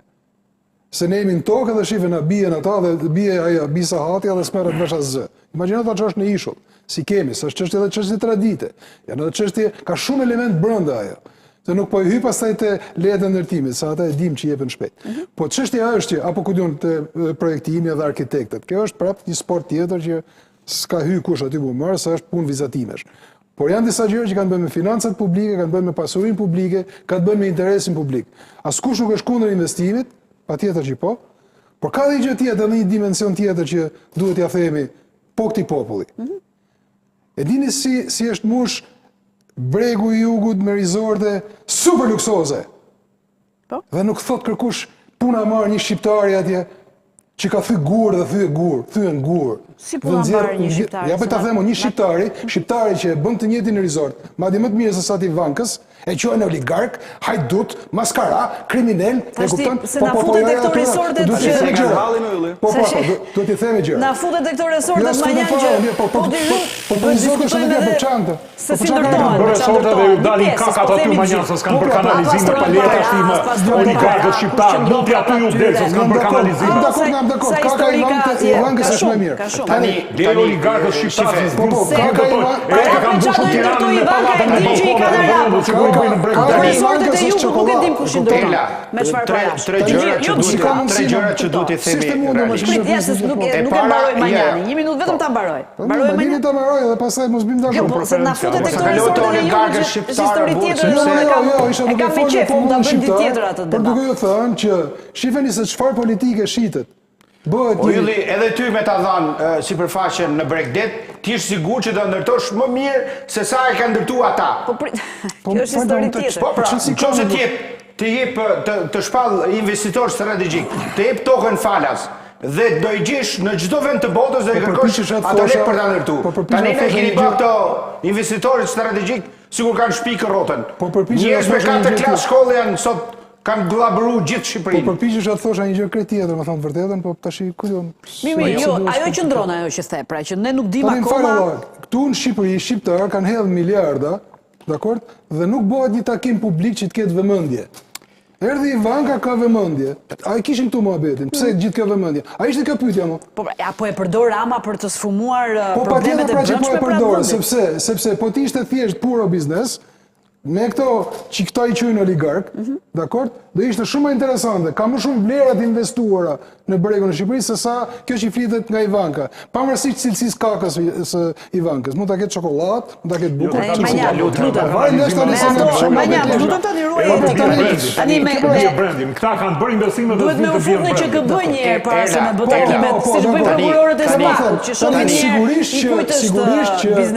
Se ne jemi në tokë dhe shifen na bien ata dhe bie ajo bisa hatja dhe smerret vesh asgjë. Imagjino ta çosh në ishull, si kemi, s'është çështje edhe çështje tradite. Janë edhe çështje ka shumë element brenda ajo. Se nuk po i hy pastaj te lejet e ndërtimit, sa ata e dim që jepen shpejt. Po çështja është që apo ku diun te projektimi edhe arkitektët. Kjo është prapë një sport tjetër që s'ka hy kush aty bu marr, sa është punë vizatimesh. Por janë disa gjëra që kanë bërë me financat publike, kanë bërë me pasurinë publike, kanë bërë me interesin publik. Askush nuk është kundër investimit, patjetër që po, por ka dhe gjë tjetër, edhe një dimension tjetër që duhet ja themi po këtij populli. E dini si është mush bregu i jugut me rizorte super luksoze. Dhe nuk thot kërkush puna marrë një shqiptari atje që ka thy gur dhe thyen gur. Si puna marrë një shqiptari? Ja për ta themo një shqiptari që e bën të njëjtin në rizort, madje më të mirë se sa ti Vankës, e quajnë oligark, hajdut, maskara, kriminal, e kupton? Se na futet tek këto resortet që duhet i themi gjë. Na futet tek këto resortet ma janë gjë. Po diskutojmë edhe për çantë. Se si ndërtohen resortet dhe ju dalin kakat aty manjan se s'kan për kanalizime paleta shtime, oligarkët shqiptar, do t'i aty ju del se s'kan për kanalizime. Dakor, kaka i Vankës është më mirë. Tani, del oligarkët shqiptar se s'kan resortet e ju nuk e dim kush i ndërton. Me çfarë parash? Tre gjëra që duhet i themi realisht. Nuk e mbaroj Manjani, 1 minutë vetëm ta mbaroj. Mbaroj Manjani ta mbaroj dhe pastaj mos bim dakord. Po se na futet tek këto resortet e ju histori tjetër e kam me qef, unë ta bëj ditë tjetër atë debat. Por duke ju thënë që shifeni se çfarë politike shitet. Po Ylli, edhe ty me ta dhanë sipërfaqen në Bregdet, ti je sigur që do ndërtosh më mirë se sa e kanë ndërtuar ata. Kjo është histori tjetër. Po pra, nëse të jep të shpall investitor strategjik, të jep tokën falas dhe do i gjesh në çdo vend të botës dhe kërkosh ato lek për ta ndërtuar. Tani ne keni bërë ato investitorët strategjik sikur kanë shtëpi rrotën. Njerëz me 4 klasë shkolle janë sot kanë glabëru gjithë Shqipërinë. Po përpiqesh atë thosha një gjë krejt tjetër, më thon vërtetën, po tash ku jon. Ajo qëndron ajo që the, pra që ne nuk dim akoma. Këtu në Shqipëri shqiptar kanë hedhur miliarda, dakor? Dhe nuk bëhet një takim publik që të ketë vëmendje. Erdhi Ivanka ka vëmendje. Ai kishin këtu mohabetin. Pse gjithë ka vëmendje? Ai ishte kjo pyetja mo. Po e përdor Rama për të sfumuar problemet e brendshme për vendin. Sepse po ti ishte thjesht puro biznes. Me këto që këta i quajnë oligark, dakor? Do ishte shumë më interesante, ka më shumë vlerat investuara në bregun e Shqipërisë se sa kjo që flitet nga Ivanka. Pavarësisht cilësisë kakës së Ivankës, mund ta ketë çokoladë, mund ta ketë bukur. Këta kanë bërë investime duhet me u fut në QKB një herë para se me bë takimet, siç bëjnë prokurorët e SBA-ut, që shohin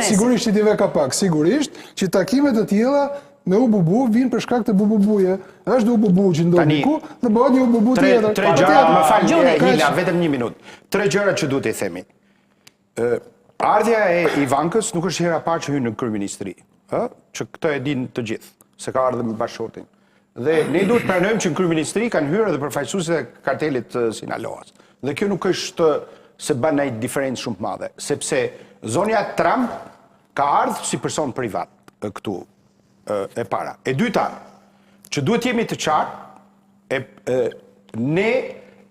sigurisht që ti ve ka pak, sigurisht që takimet e tilla me UBB vinë për shkak të BBB-je. Është UBB që ndodh ku dhe bëhet një UBB tjetër. Tre gjëra, më fal, Hila, vetëm 1 minutë. Tre gjëra që duhet i themi. Ardhja e Ivankës nuk është hera parë që hyn në kryeministri, që këtë e dinë të gjithë, se ka ardhur me bashkëshortin. Dhe ne duhet të pranojmë që në kryeministri kanë hyrë edhe përfaqësuesët e kartelit Sinaloas. Dhe kjo nuk është se bën ndaj diferencë shumë të madhe, sepse zonja Trump ka ardhur si person privat këtu. E para. E dyta, që duhet jemi të qartë, ne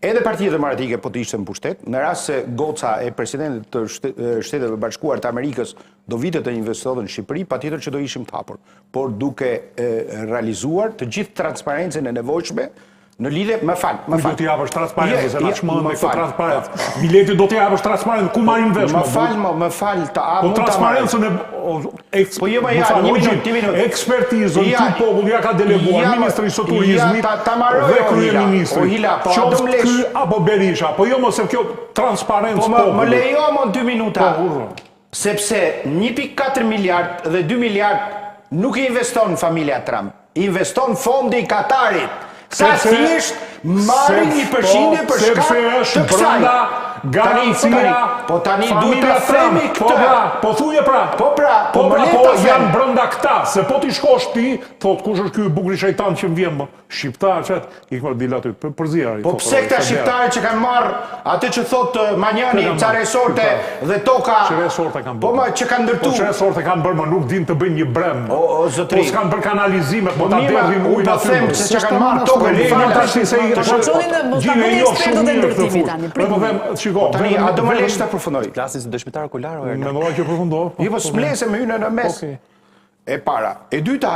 edhe Partia Demokratike po të ishte në pushtet, në rast se goca e presidentit të Shteteve Bashkuara të Amerikës do vitet të investonin në Shqipëri, patjetër që do ishim të hapur, por duke realizuar të gjithë transparencën e nevojshme në lidhje, më fal. Do t'i japësh transparencë, se na çmon me këtë transparencë. Bileti do t'i japësh transparencë, ku marrin vesh? Më fal, po transparencën po jo më ja, 1 minutë. Ekspertizën ty populli ja ka deleguar ministri së turizmit dhe kryeministri. Qoftë ky apo Berisha, po jo mos se kjo transparencë populli. Po më lejo më 2 minuta. Sepse 1.4 miliard dhe 2 miliard nuk i investon familja Trump, investon fondi i Katarit. Sa thjesht marrin një përqindje për shkak të kësaj. garancia. Po tani duhet familja ta themi Trump. këtë. Po thuje pra. Po më le ta them. Janë brenda këta, se po ti shkosh ti, thot kush është ky bukuri shejtan që vjen më shqiptar, çet, i ka dil aty përzierë. Po pse këta shqiptarë që kanë marrë atë që thot Manjani, ca resorte dhe toka. Që resorte kanë bërë. Po ma që kanë ndërtu. Po që resorte kanë bërë, më nuk din të bëjnë një brem. O zotri. Po s'kanë bërë kanalizimet, po ta Mima, derdhin ujin unë aty. po them se që kanë marrë tokën. Po them, shiko, Tani, a do më lesh të përfundoj? Klasin si dëshmitar okular o erë? Mendova që përfundoj. Jo, po s'mlese me hynë në mes. E para. E dyta,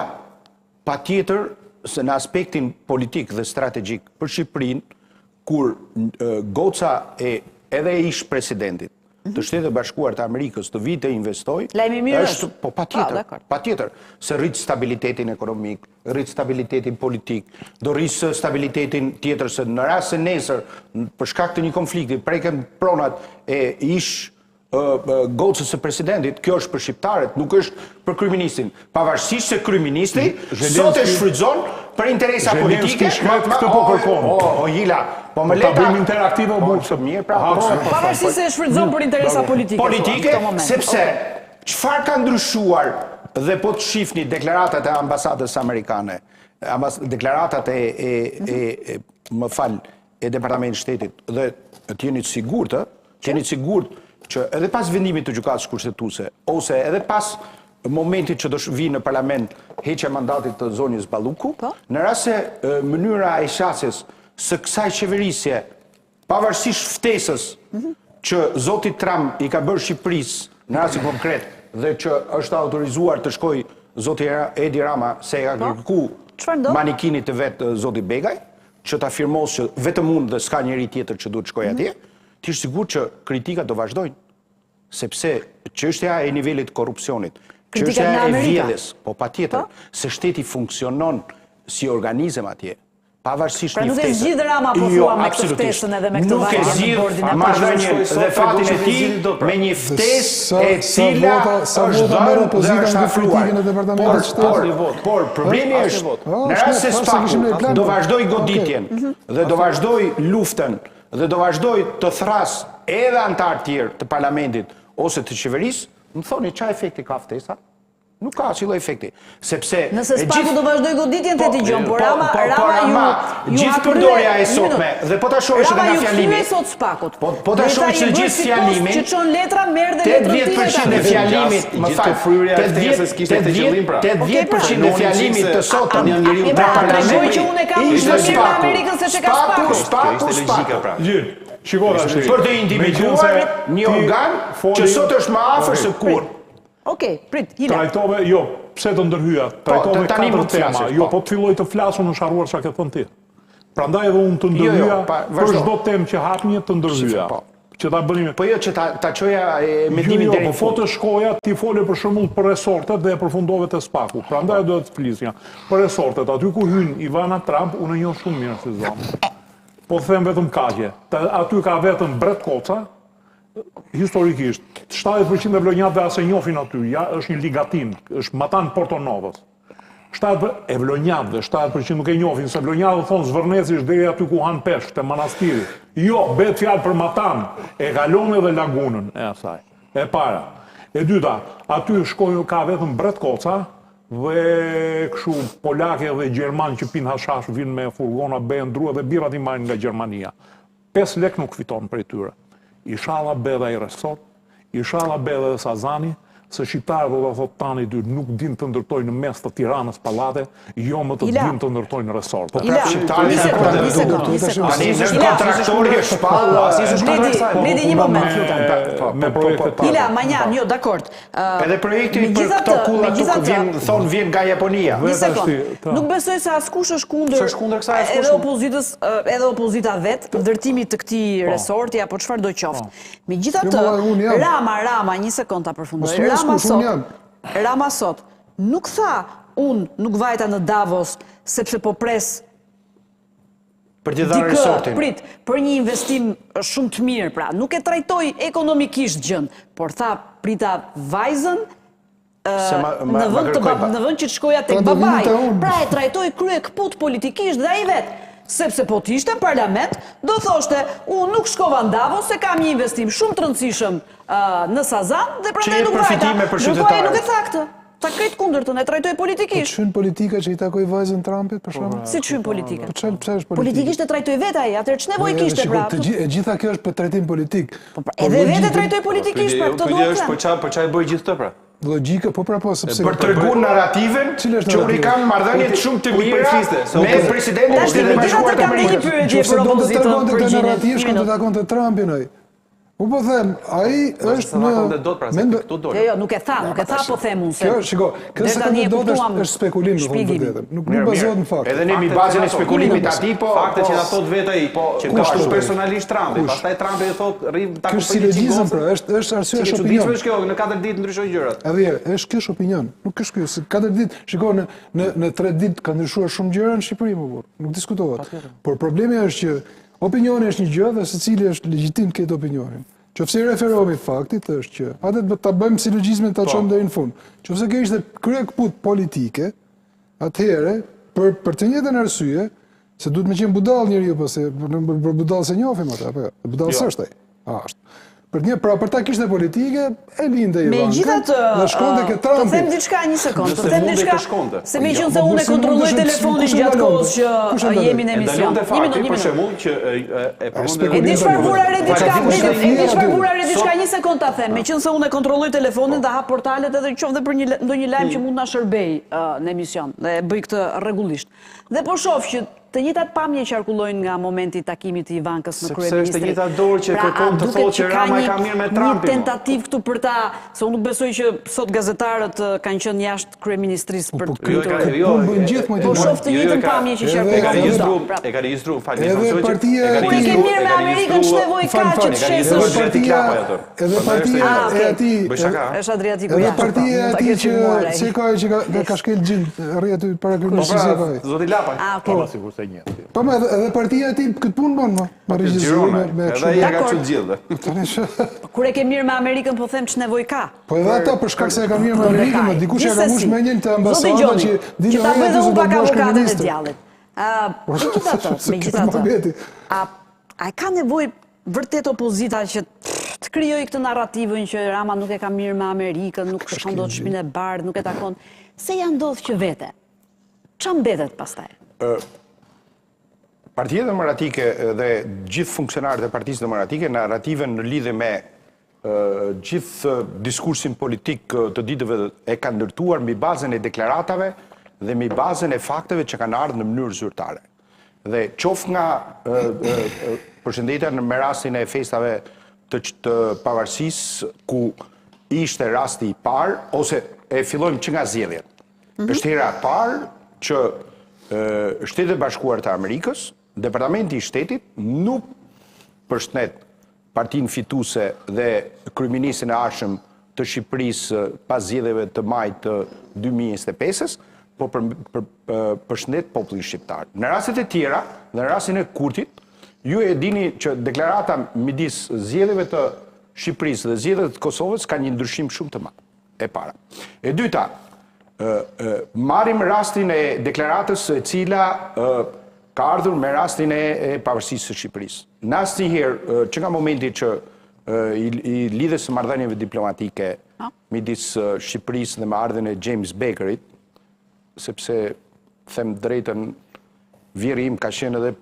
pa tjetër, se në aspektin politik dhe strategjik për Shqipërinë, kur goca edhe ish presidentit të Shtetet Bashkuar të Amerikës të vite investoj, Lajmi mirë është, po pa tjetër, se rritë stabilitetin ekonomik, rritë stabilitetin politik, do rritë stabilitetin tjetër, se në rast se nesër, për shkak të një konflikti, preken pronat e ish gocës së presidentit, kjo është për shqiptarët, nuk është për kryeministin. Pavarësisht se kryeministri sot e shfrytëzon për interesa politike. Këtë po kërkon. O Jila, po më Ta bëjmë interaktive o burë. Mirë, pra. Pavarësisht se e shfrytëzon për interesa politike. Politike, sepse çfarë ka ndryshuar dhe po të shifni deklaratat e ambasadës amerikane, deklaratat e Departamentit Shtetit dhe t'jeni sigurt që edhe pas vendimit të gjykatës kushtetuese ose edhe pas momentit që do vi në parlament heqja e mandatit të zonjës Balluku, në rast se mënyra e shasjes së kësaj qeverisje, pavarësisht ftesës që zoti Trump i ka bërë Shqipërisë në rastin konkret dhe që është autorizuar të shkoj zoti Edi Rama se ka kërku manikinit të vetë zoti Begaj, që ta firmos që vetëm unë dhe s'ka njeri tjetër që duhet shkoj atje, ti është sigur që kritikat do vazhdojnë. Sepse çështja e nivelit korrupsionit, çështja e vjedhjes, po patjetër, se shteti funksionon si organizëm atje, pavarësisht një ftesë. Pra nuk e zgjidh Rama po thua me këtë ftesën edhe me këtë vajzë në bordin e marrëdhënien dhe fatin e tij me një ftesë e cila është dhënë dhe është afruar. Por problemi është në rast se SPAK do vazhdoj goditjen dhe do vazhdoj luftën dhe do vazhdoj të thras edhe antar tjerë të parlamentit ose të qeverisë, më thoni çfarë efekti ka ftesa? Nuk ka asnjë efekti, sepse nëse SPAK-u do vazhdoj goditjen te dëgjon, por Rama ju gjithë përdorja e sotme dhe po ta shohësh edhe nga fjalimi. Rama ju sot SPAK-ut. Po ta shohësh se gjithë fjalimi. Që çon letra merr dhe letrën tjetër. 80% e fjalimit, më fal, fryrja e ftesës kishte këtë qëllim pra. 80% e fjalimit të sotëm janë njeriu të parlamentit. Që unë kam ishte në Amerikën se çka SPAK-u. Shikoj, për të intimidhuar një organ që sot është më afër se kur. Okej, prit, Hila. Trajtove, jo, pse të ndërhyja, trajtove 4 tema, jo, po të filloj të flasun në sharuar që ke thënë ti. Prandaj edhe unë të ndërhyja, për çdo temë që hapnje të ndërhyja. Që ta bënim. Po jo që ta çoja mendimin deri në fund. Po të shkoja, ti fole për shembull për resortet dhe e përfundove te SPAK-u. Prandaj duhet të flisja. Për resortet, aty ku hyn Ivana Trump, unë e njoh shumë mirë si zonë. Po them vetëm kaqe. Aty ka vetëm Bret Koca. Historikisht, 70% e vlonjatëve as e njohin aty, ja, është një ligatin, është Matan Portonovës. E vlonjatëve, 70% nuk e njohin, se vlonjatëve thonë Zvërneci është deri aty ku han peshk, te manastiri. Jo, bëhet fjalë për Matan, e kalon edhe lagunën e asaj. E para. E dyta, aty shkojnë ka vetëm Bret Koca, dhe kështu polake dhe gjerman që pinë hashash vinë me furgona, bëjnë drua dhe birat i marrin nga Gjermania. 5 lek nuk fiton prej tyre. Inshallah bedha i resort, inshallah bedha dhe Sazani, se shqiptarët do të thotë tani dy nuk din të ndërtojnë në mes të Tiranës pallate, jo më të din të ndërtojnë resort. Po prap shqiptarët është kontraktori e shpalla. Bledi një moment, lutem. Me projektet. Ila, Manjan, jo, dakord. Edhe projekti për këto kulla thonë vjen nga Japonia. Një sekond. Nuk besoj se askush është kundër edhe opozita vet, ndërtimit të këtij resorti apo çfarë do qoftë. Megjithatë, Rama, një sekond ta përfundoj. Rama sot nuk tha unë nuk vajta në Davos sepse po pres për t'i dhënë resortin. Prit, për një investim shumë të mirë, pra, nuk e trajtoj ekonomikisht gjën, por tha prita vajzën në vend që të shkoja tek babaj. Pra e trajtoj krye kput politikisht dhe ai vet. sepse po t'ishte parlament, do thoshte, unë nuk shkova në Davos se kam një investim shumë të rëndësishëm në Sazan dhe prandaj nuk vajta. Ndërkohë nuk e tha këtë. Ta krejt kundërtën, e trajtoj politikisht. Po çyn politika që i takoj vajzën Trumpit, për shembull? Si çyn politika? Po çfarë është politika? Politikisht e trajtoj vetë ai, atëherë ç'nevojë kishte pra? E gjitha kjo është për trajtim politik. Edhe vetë trajtoj politikisht, pra këtë duhet të them. Po çfarë bëj gjithë këtë pra? Logjika, po sepse për treguar narrativen që uri kanë marrëdhënie shumë të mira me presidentin e Shtetit Bashkuar të Amerikës. Nëse do të tregonte këtë narrativ, shkon të takonte Trumpin ai. Po them, ai është në Jo, nuk e tha, po them unë se. Kjo, shiko, kjo se do është spekulim në vërtetën. Nuk bazohet në fakt. Edhe ne mi bazën e spekulimit atij, po fakte që na thot vetë ai, që ka shumë personalisht Trumpi, pastaj Trumpi i thot rrim ta kuptoj. Ky silogjizëm pra, është arsye është opinion. Çfarë është kjo? Në 4 ditë ndryshojnë gjërat. Edhe është kjo opinion. Nuk është ky, se 4 ditë, shiko në 3 ditë ka ndryshuar shumë gjëra në Shqipëri më burr. Nuk diskutohet. Por problemi është që opinioni është një gjë dhe secili është legjitim këtë opinionin. Qofse i referohemi faktit është që atë ta bëjmë silogjizmin ta çojmë deri në fund. Qofse kjo ishte kryekput politike, atëherë për të njëjtën arsye, se duhet më qenë budall njeriu po se për budall se njohim atë apo jo. Budall s'është ai. Është. Për ta kishte politike, e linde Ivanka. Megjithatë, dhe shkonte ke Trumpi. të them diçka një sekond, të them diçka. Se meqense unë e kontrolloj telefonin gjatë kohës që jemi në emision. Një minutë. Për shembull që e di çfarë vura re diçka, një sekond ta them. Meqense unë e kontrolloj telefonin dhe hap portalet edhe qoftë për ndonjë lajm që mund na shërbej në emision dhe e bëj këtë rregullisht. Dhe po shoh që të njëjtat pamje qarkullojnë nga momenti i takimit të Ivankës në kryeministri. Sepse është e njëjta dorë që kërkon të thotë që Rama e ka mirë me Trumpin. Një tentativë këtu për ta, se unë nuk besoj që sot gazetarët kanë qenë jashtë kryeministrisë për të Po shoh të njëjtën pamje që qarkullon. E ka regjistruar, falni. Edhe partia Kur e ke mirë me Amerikën ç'nevojë ka që të shesësh edhe partia e atij është Adriatiku jashtë. Edhe partia e atij që ka shkel gjin rri aty para kryeministrisë. Zoti Lapa. Sigurisht e njeh. Po edhe partia e tij këtë punë bën me regjistruar me kështu. Edhe ja ka çu gjithë. Kur e ke mirë me Amerikën po them ç'nevojë ka. Po edhe ata për shkak se e ka mirë me Amerikën, më dikush e ka mbush me një të ambasadë që dinë ta bëjë unë pak avokatën e djallit. Megjithatë, a ka nevojë vërtet opozita që të krijojë këtë narrativën që Rama nuk e ka mirë me Amerikën, nuk shkon dot në shtëpinë e bardhë, nuk e takon. Se ja ndodh që vete. Ç'a mbetet pastaj? Partia Demokratike dhe gjithë funksionarët e Partisë Demokratike narrativen në lidhje me gjithë diskursin politik të ditëve e kanë ndërtuar mbi bazën e deklaratave dhe mbi bazën e fakteve që kanë ardhur në mënyrë zyrtare. Dhe qoftë nga përshëndetja me rastin e festave të pavarësisë ku ishte rasti i parë ose e fillojmë që nga zgjedhjet. Është hera e parë që Shtetet Bashkuar të Amerikës, Departamenti i Shtetit nuk përshëndet partinë fituese dhe kryeministin e arshëm të Shqipërisë pas zgjedhjeve të majit të 2025-s, po përshëndet popullin shqiptar. Në rastet e tjera, dhe në rastin e Kurtit, ju e dini që deklarata midis zgjedhjeve të Shqipërisë dhe zgjedhjeve të Kosovës ka një ndryshim shumë të madh. E para. E dyta, marrim rastin e deklaratës e cila ka ardhur me rastin e pavarësisë së Shqipërisë. Në asnjëherë që nga momenti që i lidhes së marrëdhënieve diplomatike midis Shqipërisë dhe marrëdhjen e James Bakerit, sepse them drejtën, vjeri im ka qenë edhe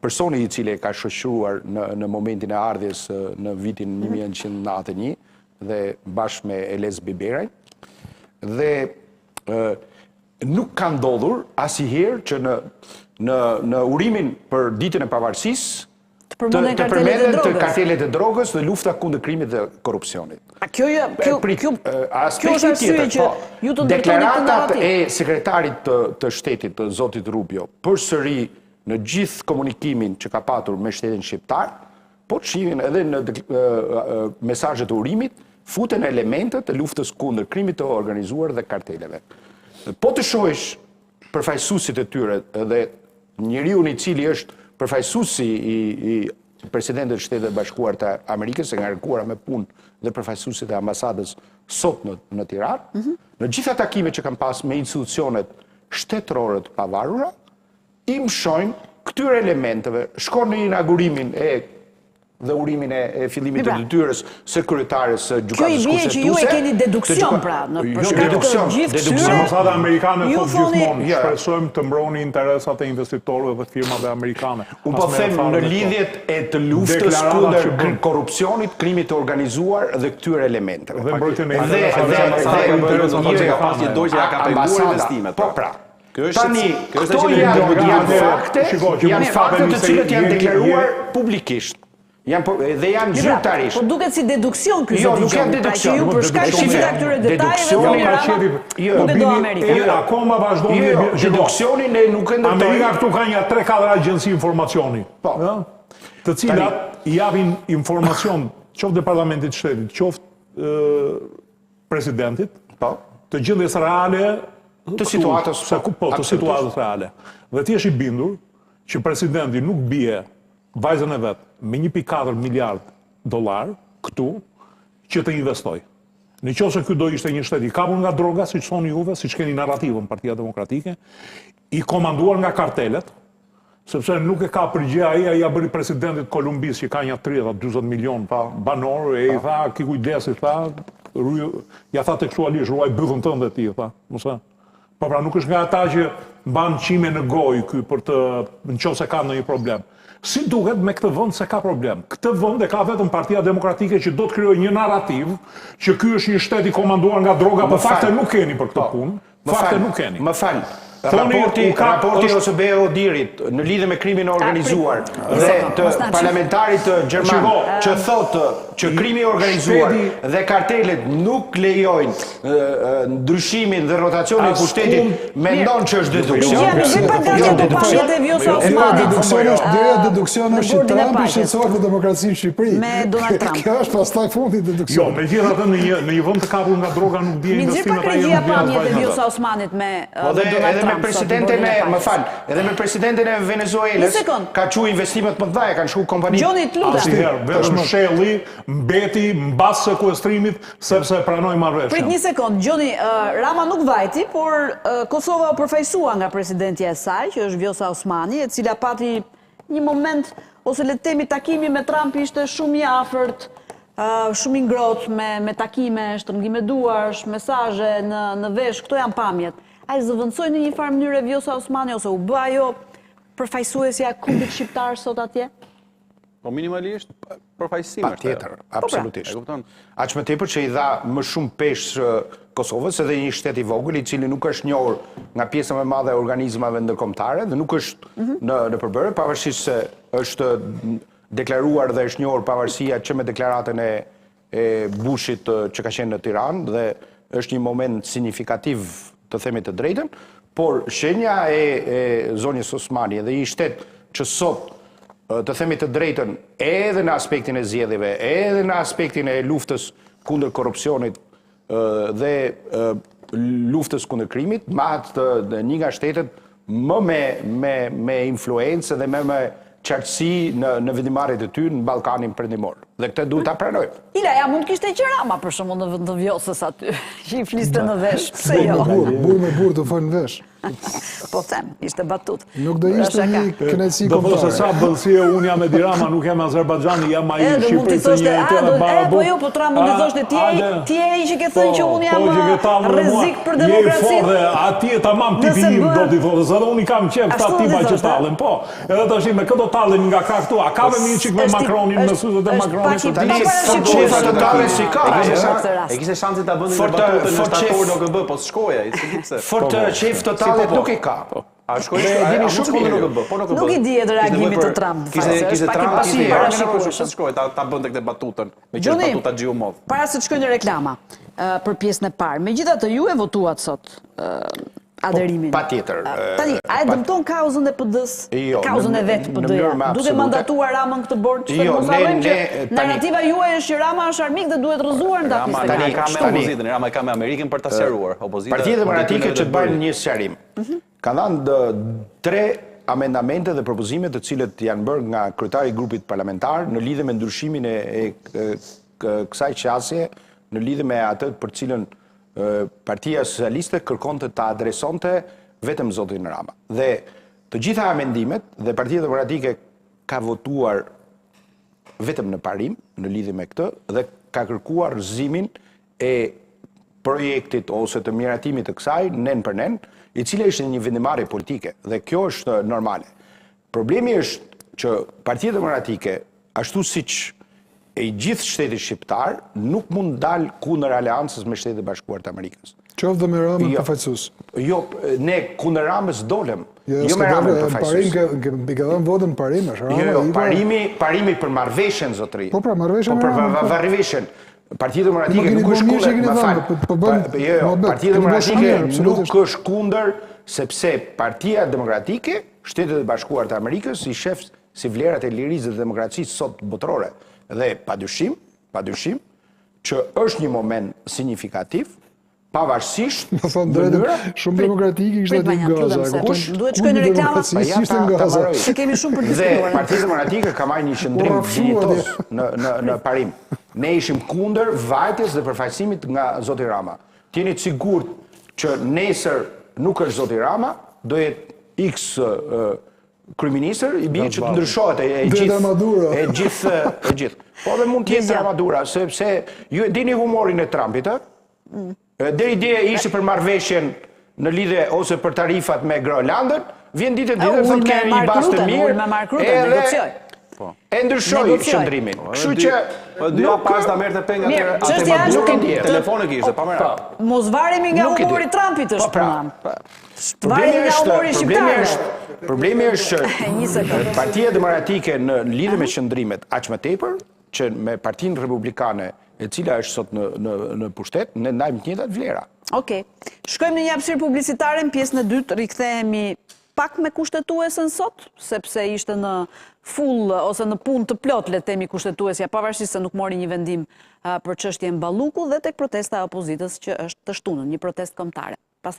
personi i cili e ka shoqëruar në momentin e ardhjes në vitin 1991 dhe bashkë me Elez Biberaj. Dhe nuk ka ndodhur asnjëherë që në urimin për ditën e pavarësisë të përmenden të kartelet e drogës dhe lufta kundër krimit dhe korrupsionit. Kjo është arsye që ju të ndërtoni këtë deklaratat e sekretarit të shtetit, të zotit Rubio, përsëri në gjithë komunikimin që ka patur me shtetin shqiptar, po shihin edhe në mesazhet e urimit, futen elementet të luftës kundër krimit të organizuar dhe karteleve. Po të shohësh përfaqësuesit e tyre dhe njeriu i cili është përfaqësuesi i presidentit të Shtetit Bashkuar të Amerikës, e ngarkuara me punë dhe përfaqësuesit e ambasadës sot në Tiranë, në gjitha takimet që kanë pas me institucionet shtetërore të pavarura, i mshojnë këtyre elementeve shkon në inaugurimin dhe urimin e fillimit të detyrës së kryetares së gjykatës kushtetuese. Kjo i bie që ju e keni deduksion pra, në përshkak të gjithë këtyre. Ambasadat amerikane thotë gjithmonë, shpresojmë të mbroni interesat e investitorëve dhe firmave amerikane. Unë po them në lidhjet e të luftës kundër korrupsionit, krimit të organizuar dhe këtyre elementeve. Dhe mbrojtjen e investimet. Po pra. Tani, këto janë fakte të cilët janë deklaruar publikisht. Dhe janë zyrtarisht. Po duket si deduksion ky Jo, nuk janë deduksion. Ju për shkak të gjitha këtyre detajeve nuk e do Amerikën. Akoma vazhdon deduksionin ne nuk e ndërtojmë. Amerika këtu ka një 3-4 agjenci informacioni, të cilat i japin informacion qoftë Departamentit të Shtetit, qoftë presidentit, të gjendjes reale të situatës të situatës reale. Dhe ti je i bindur që presidenti nuk bie vajzën e vet me 1.4 miliard dollar këtu që të investoj. Në qoftë se ky do ishte një shtet i kapur nga droga, siç thoni juve, siç keni narrativën Partia Demokratike, i komanduar nga kartelet, sepse nuk e ka përgjigje ai ja bëri presidentit Kolumbis që ka një 30-40 milion banor, e i tha, ki kujdesi, tha, ja tha tekstualisht, ruaj byllën tënde ti, tha, mëse. Po pra nuk është nga ata që mban qime në gojë ky për të nëse ka ndonjë problem. Si duket me këtë vend se ka problem. Këtë vend e ka vetëm Partia Demokratike që do të krijojë një narrativ që ky është një shtet i komanduar nga droga, por fakte nuk keni për këtë punë. Fakte nuk keni. Më fal. Raporti OSBE-Odirit në lidhje me krimin e organizuar dhe të parlamentarit gjerman që thotë që krimi i organizuar dhe kartelet nuk lejojnë ndryshimin dhe rotacionin e pushtetit, mendon që është deduksion. Deduksion është që Trumpi shqetësohet në demokracinë në Shqipëri. Me Donald Trump. Kjo është pastaj fundi deduksion. Jo, megjithatë në një vend të kapur nga droga nuk bie investimet ai. Mirë, pamjet e Vjosa Osmanit me Donald Trump. Edhe me presidentin e Venezuelës ka qu investimet më të dhaja, kanë shku kompani. Gjoni të lutem. Vetëm Shelli mbeti mbas sekuestrimit sepse pranoi marrëveshjen. Prit një sekond, Gjoni, Rama nuk vajti, por Kosova u përfaqësua nga presidentja e saj, që është Vjosa Osmani, e cila pati një moment ose le të themi takimi me Trump ishte shumë i afërt, shumë i ngrohtë me takime, shtrëngime duarsh, mesazhe në vesh, këto janë pamjet. A i zëvëndsoj në një farë mënyrë e Vjosa Osmani, ose u bë ajo përfaqësuesja kundit shqiptar sot atje? Po minimalisht përfaqësim është. Patjetër, absolutisht. Aq më tepër që i dha më shumë peshë Kosovës edhe një shtet i vogël i cili nuk është njohur nga pjesa më e madhe e organizmave ndërkombëtare dhe nuk është në përbërje, pavarësisht se është deklaruar dhe është njohur pavarësia që me deklaratën e Bushit që ka qenë në Tiranë dhe është një moment signifikativ të themi të drejtën, por shenja e zonjës Osmani edhe i shtet që sot të themi të drejtën edhe në aspektin e zgjedhjeve, edhe në aspektin e luftës kundër korrupsionit dhe luftës kundër krimit, mahet një nga shtetet më me influencë dhe me qartësi në vendimarrjet e tyre në Ballkanin Perëndimor. Dhe këtë duhet ta pranojmë. Ilaja, mund kishte që Rama për shembull në vend të Vjosës aty, që i fliste në vesh, pse jo? Burr me burr të fol në vesh. Po them, ishte batut. Nuk do ishte një kënaqësi kombëtare. Do thosë sa bëllësie unë jam Edi Rama, nuk jam Azerbajxhani, jam ai i Shqipërisë një tjetër. Po jo, po Trump mund të thoshte ti je ai që ke thënë që unë jam rrezik për demokracinë. Atje tamam tipim do t'i thotë, se unë kam qejf ta tipa që tallen, po. Edhe tash me këto tallen nga ka këtu, a ka një çik me Macronin, me syzet e Macronit. E kishte shansin ta bënte debatën në shtator në OKB, po s'shkoja, fort qejf total nuk e ka. A shkoi dini shumë në OKB, po në OKB. Nuk i dihet reagimit të Trump. Kishte Trump pasi parashikueshëm shkoi ta bënte këtë batutën, me që batuta Xhiumov. Para se të shkojnë reklama për pjesën e parë. Megjithatë ju e votuat sot aderimin. Patjetër. Tani, a e dëmton kauzën e PD-s? Kauzën e vetë PD-ja? Duke mandatuar Ramën këtë bord? Jo, narrativa juaj është që Rama është armik dhe duhet rrëzuar në datë. Rama ka me Amerikën për ta sqaruar. Partia Demokratike që të bëjnë një sqarim. Ka dhënë 3 amendamente dhe propozime të cilët janë bërë nga kryetari i grupit parlamentar në lidhje me ndryshimin e kësaj qasje, në lidhje me atë për cilën Partia Socialiste kërkonte ta adresonte vetëm zotin Rama. Dhe Të gjitha amendimet dhe Partia Demokratike ka votuar vetëm në parim në lidhje me këtë dhe ka kërkuar rrëzimin e projektit ose të miratimit të kësaj nen për nen, i cila ishte një vendimarrje politike dhe kjo është normale. Problemi është që Partia Demokratike, ashtu siç e gjithë shtetit shqiptar, nuk mund dalë kundër aleancës me Shtetet e Bashkuara të Amerikës. Qoftë dhe me Ramën përfaqësues. Jo, ne kundër Ramës dolem. Jo me Ramën përfaqësues. Parim ke dhënë votën parim, është Rama. Jo, parimi për marrëveshjen zotëri. Po pra, marrëveshjen. Po për marrëveshjen. Partia Demokratike nuk është kundër. Partia Demokratike nuk është kundër sepse Partia Demokratike, Shtetet e Bashkuara të Amerikës, i shef si vlerat e lirisë dhe demokracisë sot botërore. Dhe padyshim që është një moment signifikativ, pavarësisht shumë demokratike ishte aty në Gaza. Duhet shkojnë në reklama. Ishte në Gaza. Se kemi shumë për Dhe diskutuar. Partia Demokratike ka marrë një qëndrim dinjitos në parim. Ne ishim kundër vajtjes dhe përfaqësimit nga zoti Rama. T'jeni të sigurt që nesër nuk është zoti Rama, do jetë X kryeministër, i bie që të ndryshohet e gjithë. Po dhe mund të jetë Ramadura, sepse ju e dini humorin e Trumpit, deri dje ishte për marrëveshjen në lidhje ose për tarifat me Groenlandën, vjen ditë tjetër thotë kemi një bazë të mirë. E ndryshoi qëndrimin. Kështu që dyja pas ta merrte penga atë telefone kishte, pa merr. Mos varemi nga humori Trumpit është puna. Varemi nga humori shqiptar. Problemi është që Partia Demokratike në lidhje me qëndrimet aq më tepër që me Partinë Republikane, e cila është sot në pushtet, ne ndajmë të njëjtat vlera. Okej. Shkojmë në një hapësirë publicitare, në pjesën e dytë rikthehemi pak me kushtetuesën sot, sepse ishte në full ose në punë të plot le të themi kushtetuesja, pavarësisht se nuk mori një vendim për çështjen Balluku dhe tek protesta e opozitës që është të shtunën, një protestë kombëtare. Pas